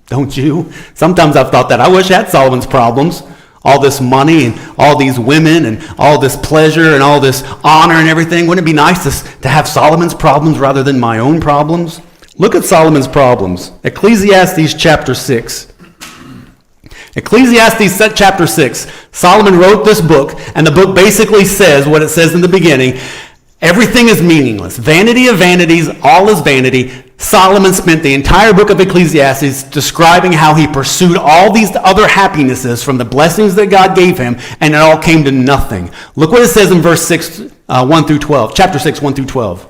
Don't you? Sometimes I've thought that. I wish I had Solomon's problems. All this money and all these women and all this pleasure and all this honor and everything. Wouldn't it be nice to have Solomon's problems rather than my own problems? Look at Solomon's problems. Ecclesiastes chapter 6. Ecclesiastes chapter 6. Solomon wrote this book, and the book basically says what it says in the beginning. Everything is meaningless. Vanity of vanities, all is vanity. Solomon spent the entire book of Ecclesiastes describing how he pursued all these other happinesses from the blessings that God gave him, and it all came to nothing. Look what it says in verse 6, 1 through 12, chapter 6, 1 through 12.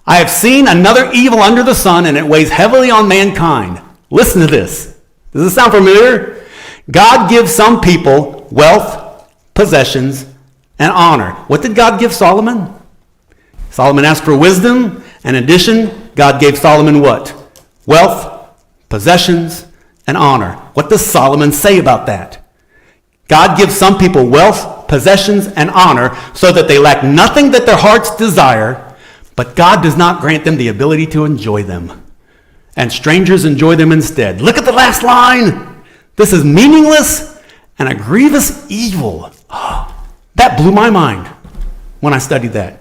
I have seen another evil under the sun, and it weighs heavily on mankind. Listen to this. Does this sound familiar? God gives some people wealth, possessions, and honor. What did God give Solomon? Solomon asked for wisdom, and in addition, God gave Solomon what? Wealth, possessions, and honor. What does Solomon say about that? God gives some people wealth, possessions, and honor so that they lack nothing that their hearts desire, but God does not grant them the ability to enjoy them. And strangers enjoy them instead. Look at the last line. This is meaningless and a grievous evil. That blew my mind when I studied that.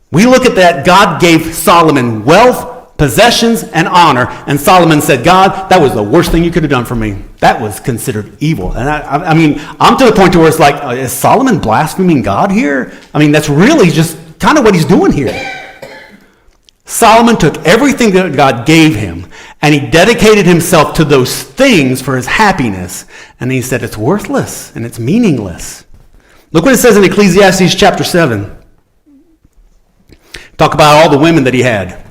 We look at that. God gave Solomon wealth, possessions, and honor. And Solomon said, God, that was the worst thing you could have done for me. That was considered evil. And I mean, I'm to the point where it's like, is Solomon blaspheming God here? I mean, that's really just kind of what he's doing here. Solomon took everything that God gave him, and he dedicated himself to those things for his happiness. And he said it's worthless and it's meaningless. Look what it says in Ecclesiastes chapter 7. Talk about all the women that he had.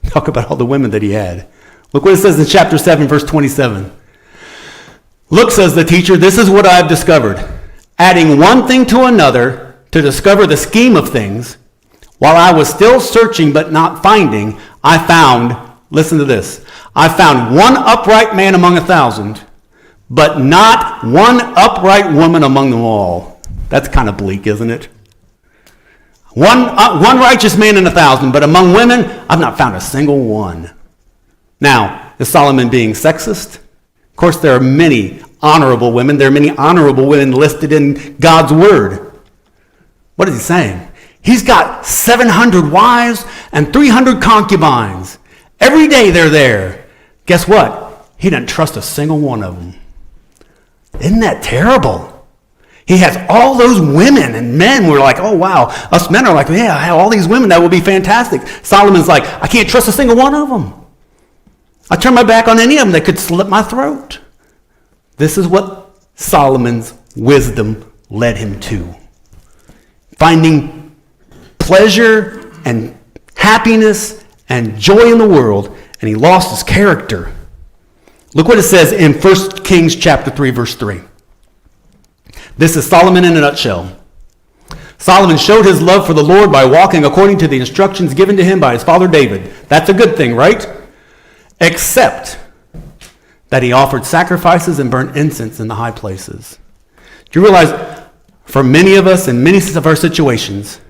Talk about all the women that he had. Look what it says in chapter 7, verse 27. Look, says the teacher, this is what I've discovered. Adding one thing to another to discover the scheme of things, while I was still searching but not finding, I found, listen to this, I found one upright man among 1,000, but not one upright woman among them all. That's kind of bleak, isn't it? One righteous man in 1,000, but among women, I've not found a single one. Now, is Solomon being sexist? Of course, there are many honorable women. There are many honorable women listed in God's word. What is he saying? He's got 700 wives and 300 concubines. Every day they're there. Guess what? He doesn't trust a single one of them. Isn't that terrible? He has all those women, and men were like, oh, wow. Us men are like, yeah, I have all these women. That would be fantastic. Solomon's like, I can't trust a single one of them. I turn my back on any of them that could slit my throat. This is what Solomon's wisdom led him to. Finding pleasure and happiness and joy in the world, and he lost his character. Look what it says in 1 Kings chapter 3, verse 3. This is Solomon in a nutshell. Solomon showed his love for the Lord by walking according to the instructions given to him by his father David. That's a good thing, right? Except that he offered sacrifices and burnt incense in the high places. Do you realize, for many of us in many of our situations,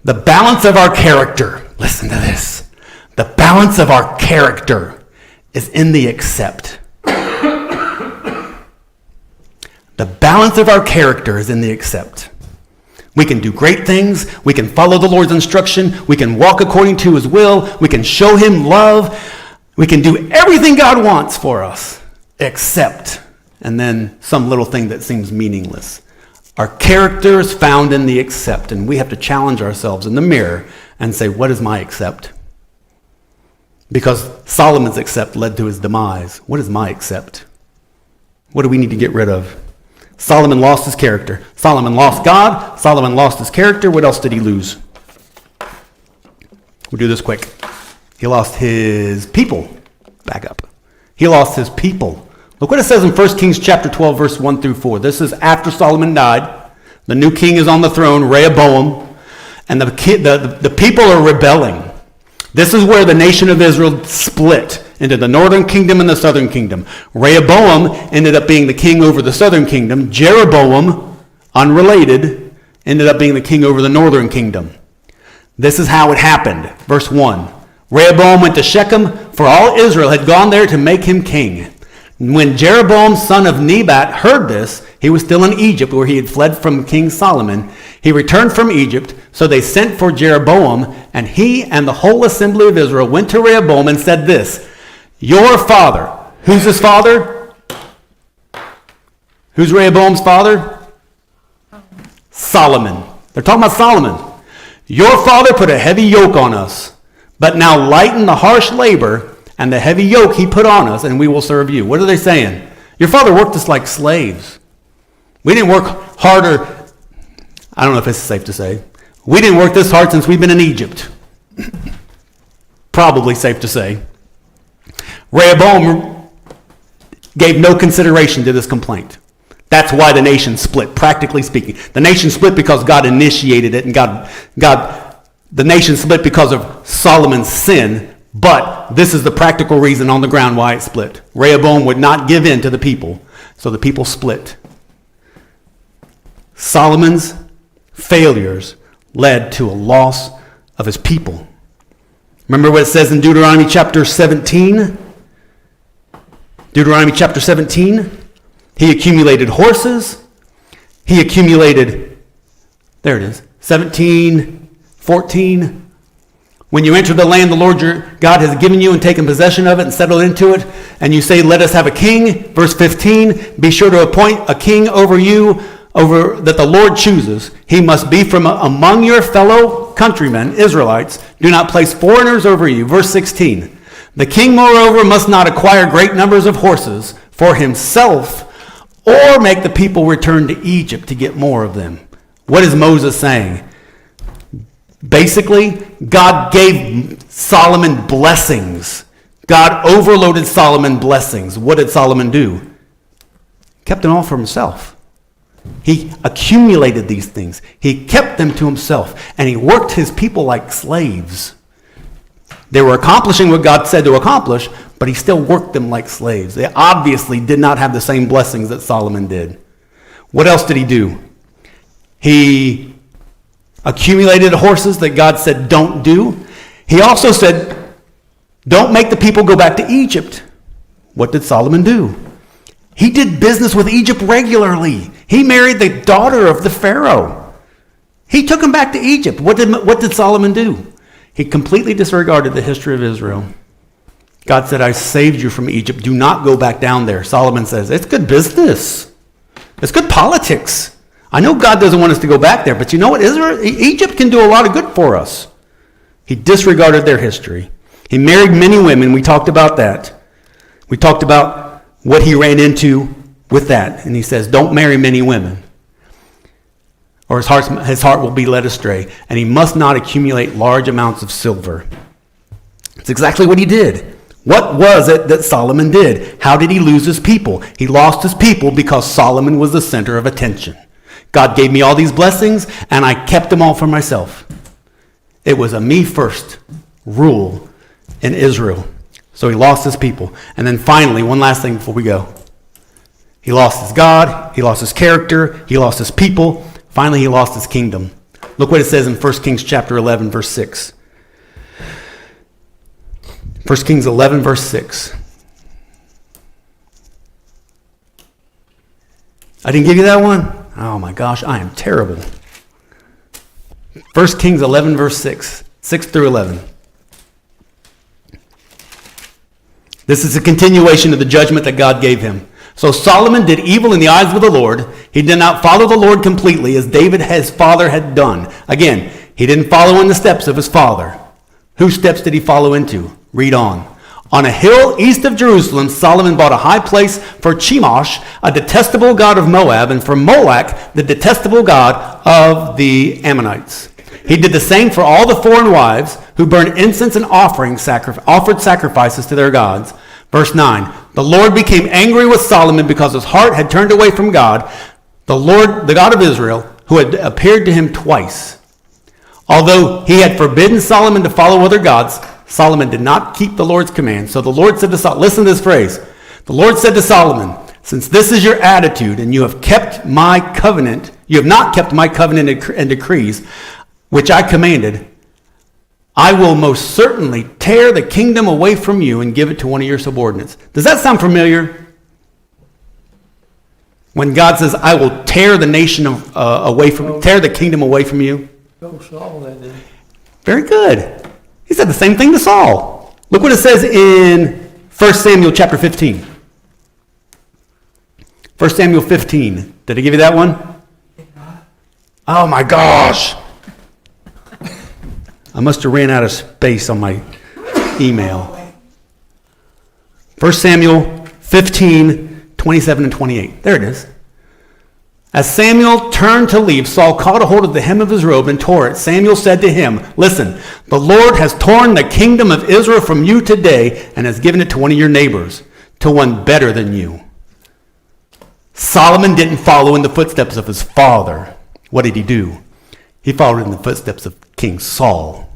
the balance of our character, listen to this, the balance of our character is in the accept. The balance of our character is in the accept. We can do great things. We can follow the Lord's instruction. We can walk according to his will. We can show him love. We can do everything God wants for us, except, and then some little thing that seems meaningless. Our character is found in the accept, and we have to challenge ourselves in the mirror and say, what is my accept? Because Solomon's accept led to his demise. What is my accept? What do we need to get rid of? Solomon lost his character. Solomon lost God. Solomon lost his character. What else did he lose? We'll do this quick. He lost his people. Back up. He lost his people. Look what it says in 1 Kings chapter 12, verse 1 through 4. This is after Solomon died. The new king is on the throne, Rehoboam, and the people are rebelling. This is where the nation of Israel split into the northern kingdom and the southern kingdom. Rehoboam ended up being the king over the southern kingdom. Jeroboam, unrelated, ended up being the king over the northern kingdom. This is how it happened. Verse 1. Rehoboam went to Shechem, for all Israel had gone there to make him king. When Jeroboam, son of Nebat, heard this, he was still in Egypt, where he had fled from King Solomon. He returned from Egypt, so they sent for Jeroboam, and he and the whole assembly of Israel went to Rehoboam and said this, your father. Who's his father? Who's Rehoboam's father? Solomon. They're talking about Solomon. Your father put a heavy yoke on us, but now lighten the harsh labor and the heavy yoke he put on us, and we will serve you. What are they saying? Your father worked us like slaves. We didn't work harder. I don't know if it's safe to say. We didn't work this hard since we've been in Egypt. Probably safe to say. Rehoboam gave no consideration to this complaint. That's why the nation split, practically speaking. The nation split because God initiated it, and the nation split because of Solomon's sin, but this is the practical reason on the ground why it split. Rehoboam would not give in to the people, so the people split. Solomon's failures led to a loss of his people. Remember what it says in Deuteronomy chapter 17? Deuteronomy chapter 17. He accumulated horses. He accumulated, there it is, 17, 14. When you enter the land the Lord your God has given you and taken possession of it and settled into it, and you say, let us have a king, verse 15, be sure to appoint a king over you, that the Lord chooses. He must be from among your fellow countrymen, Israelites. Do not place foreigners over you. Verse 16, the king, moreover, must not acquire great numbers of horses for himself, or make the people return to Egypt to get more of them. What is Moses saying? Basically, God gave Solomon blessings. God overloaded Solomon blessings. What did Solomon do? Kept them all for himself. He accumulated these things. He kept them to himself, and he worked his people like slaves. They were accomplishing what God said to accomplish, but he still worked them like slaves. They obviously did not have the same blessings that Solomon did. What else did he do? He accumulated horses that God said don't do. He also said, don't make the people go back to Egypt. What did Solomon do? He did business with Egypt regularly. He married the daughter of the Pharaoh. He took him back to Egypt. What did Solomon do? He completely disregarded the history of Israel. God said, I saved you from Egypt. Do not go back down there. Solomon says, it's good business. It's good politics. I know God doesn't want us to go back there, but you know what? Egypt can do a lot of good for us. He disregarded their history. He married many women. We talked about that. We talked about what he ran into with that. And he says, don't marry many women, or his heart will be led astray. And he must not accumulate large amounts of silver. It's exactly what he did. What was it that Solomon did? How did he lose his people? He lost his people because Solomon was the center of attention. God gave me all these blessings, and I kept them all for myself. It was a me first rule in Israel. So he lost his people. And then finally, one last thing before we go. He lost his God, he lost his character, he lost his people. Finally, he lost his kingdom. Look what it says in 1 Kings chapter 11, verse 6. 1 Kings 11, verse 6. I didn't give you that one? Oh my gosh, I am terrible. 1 Kings 11, verse 6. 6 through 11. This is a continuation of the judgment that God gave him. So Solomon did evil in the eyes of the Lord. He did not follow the Lord completely as David, his father, had done. Again, he didn't follow in the steps of his father. Whose steps did he follow into? Read on. On a hill east of Jerusalem, Solomon bought a high place for Chemosh, a detestable god of Moab, and for Molech, the detestable god of the Ammonites. He did the same for all the foreign wives who burned incense and offered sacrifices to their gods. Verse 9, the Lord became angry with Solomon because his heart had turned away from God, the Lord, the God of Israel, who had appeared to him twice. Although he had forbidden Solomon to follow other gods, Solomon did not keep the Lord's command. So the Lord said to Solomon, listen to this phrase. The Lord said to Solomon, since this is your attitude and you have kept my covenant, you have not kept my covenant and decrees, which I commanded, I will most certainly tear the kingdom away from you and give it to one of your subordinates. Does that sound familiar? When God says, I will tear the nation tear the kingdom away from you.
Go Saul that did.
Very good. He said the same thing to Saul. Look what it says in 1 Samuel chapter 15. 1 Samuel 15. Did I give you that one? Oh my gosh. I must have ran out of space on my email. 1 Samuel 15, 27 and 28. There it is. As Samuel turned to leave, Saul caught a hold of the hem of his robe and tore it. Samuel said to him, listen, the Lord has torn the kingdom of Israel from you today and has given it to one of your neighbors, to one better than you. Solomon didn't follow in the footsteps of his father. What did he do? He followed in the footsteps of King Saul.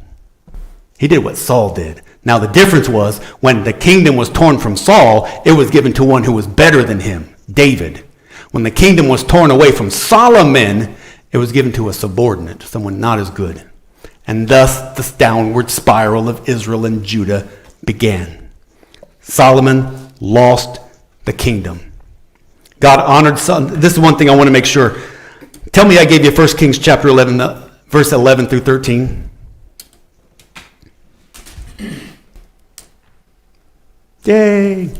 He did what Saul did. Now the difference was when the kingdom was torn from Saul, it was given to one who was better than him, David. When the kingdom was torn away from Solomon, it was given to a subordinate, someone not as good. And thus this downward spiral of Israel and Judah began. Solomon lost the kingdom. God honored Solomon. This is one thing I want to make sure. Tell me I gave you 1 Kings chapter 11, verse 11 through 13. Yay.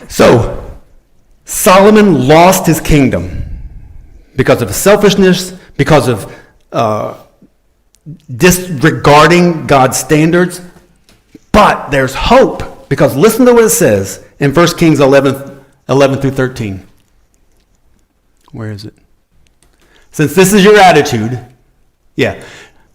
So, Solomon lost his kingdom because of selfishness, because of disregarding God's standards. But there's hope, because listen to what it says in 1 Kings 11 through 13. Where is it? Since this is your attitude,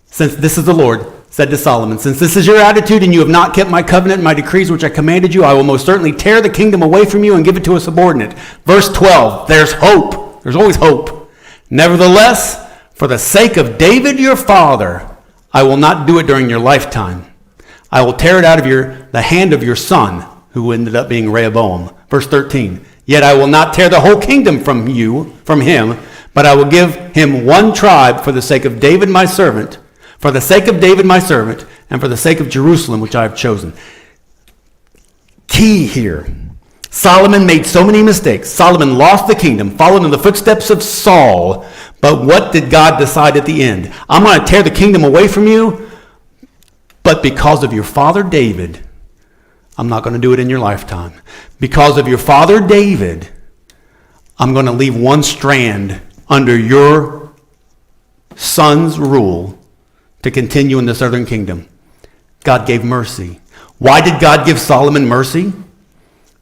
since this is the Lord said to Solomon, since this is your attitude and you have not kept my covenant and my decrees which I commanded you, I will most certainly tear the kingdom away from you and give it to a subordinate. Verse 12, there's hope. There's always hope. Nevertheless, for the sake of David your father, I will not do it during your lifetime. I will tear it out of the hand of your son, who ended up being Rehoboam. Verse 13, yet I will not tear the whole kingdom from him, but I will give him one tribe for the sake of David my servant, for the sake of David my servant, and for the sake of Jerusalem which I have chosen. Key here. Solomon made so many mistakes. Solomon lost the kingdom, followed in the footsteps of Saul. But what did God decide at the end? I'm going to tear the kingdom away from you, but because of your father David, I'm not going to do it in your lifetime. Because of your father David, I'm going to leave one strand under your son's rule to continue in the southern kingdom. God gave mercy. Why did God give Solomon mercy?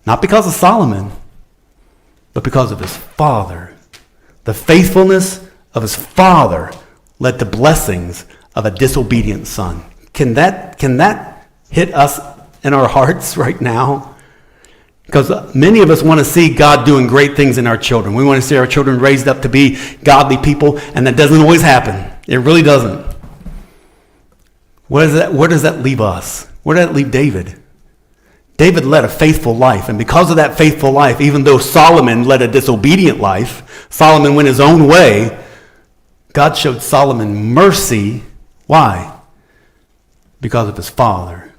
Not because of Solomon, but because of his father. The faithfulness of his father led to blessings of a disobedient son. Can that hit us in our hearts right now? Because many of us want to see God doing great things in our children. We want to see our children raised up to be godly people, and that doesn't always happen. It really doesn't. Where does that leave us? Where did that leave David? David led a faithful life, and because of that faithful life, even though Solomon led a disobedient life, Solomon went his own way, God showed Solomon mercy. Why? Because of his father.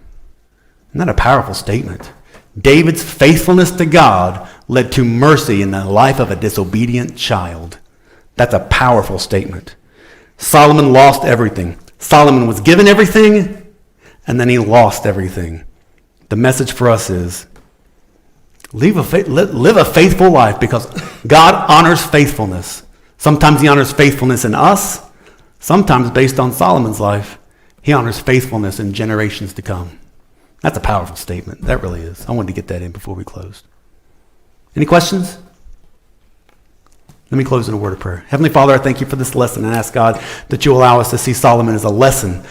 Isn't that a powerful statement? David's faithfulness to God led to mercy in the life of a disobedient child. That's a powerful statement. Solomon lost everything. Solomon was given everything, and then he lost everything. The message for us is, live a faithful life, because God honors faithfulness. Sometimes he honors faithfulness in us. Sometimes, based on Solomon's life, he honors faithfulness in generations to come. That's a powerful statement. That really is. I wanted to get that in before we closed. Any questions? Let me close in a word of prayer. Heavenly Father, I thank you for this lesson, and ask God that you allow us to see Solomon as a lesson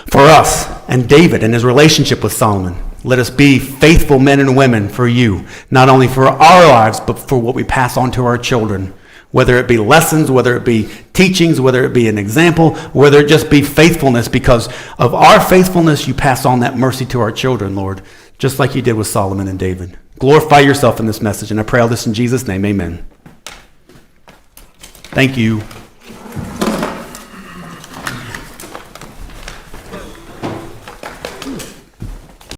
for us and David and his relationship with Solomon. Let us be faithful men and women for you, not only for our lives, but for what we pass on to our children. Whether it be lessons, whether it be teachings, whether it be an example, whether it just be faithfulness. Because of our faithfulness, you pass on that mercy to our children, Lord, just like you did with Solomon and David. Glorify yourself in this message, and I pray all this in Jesus' name. Amen. Thank you.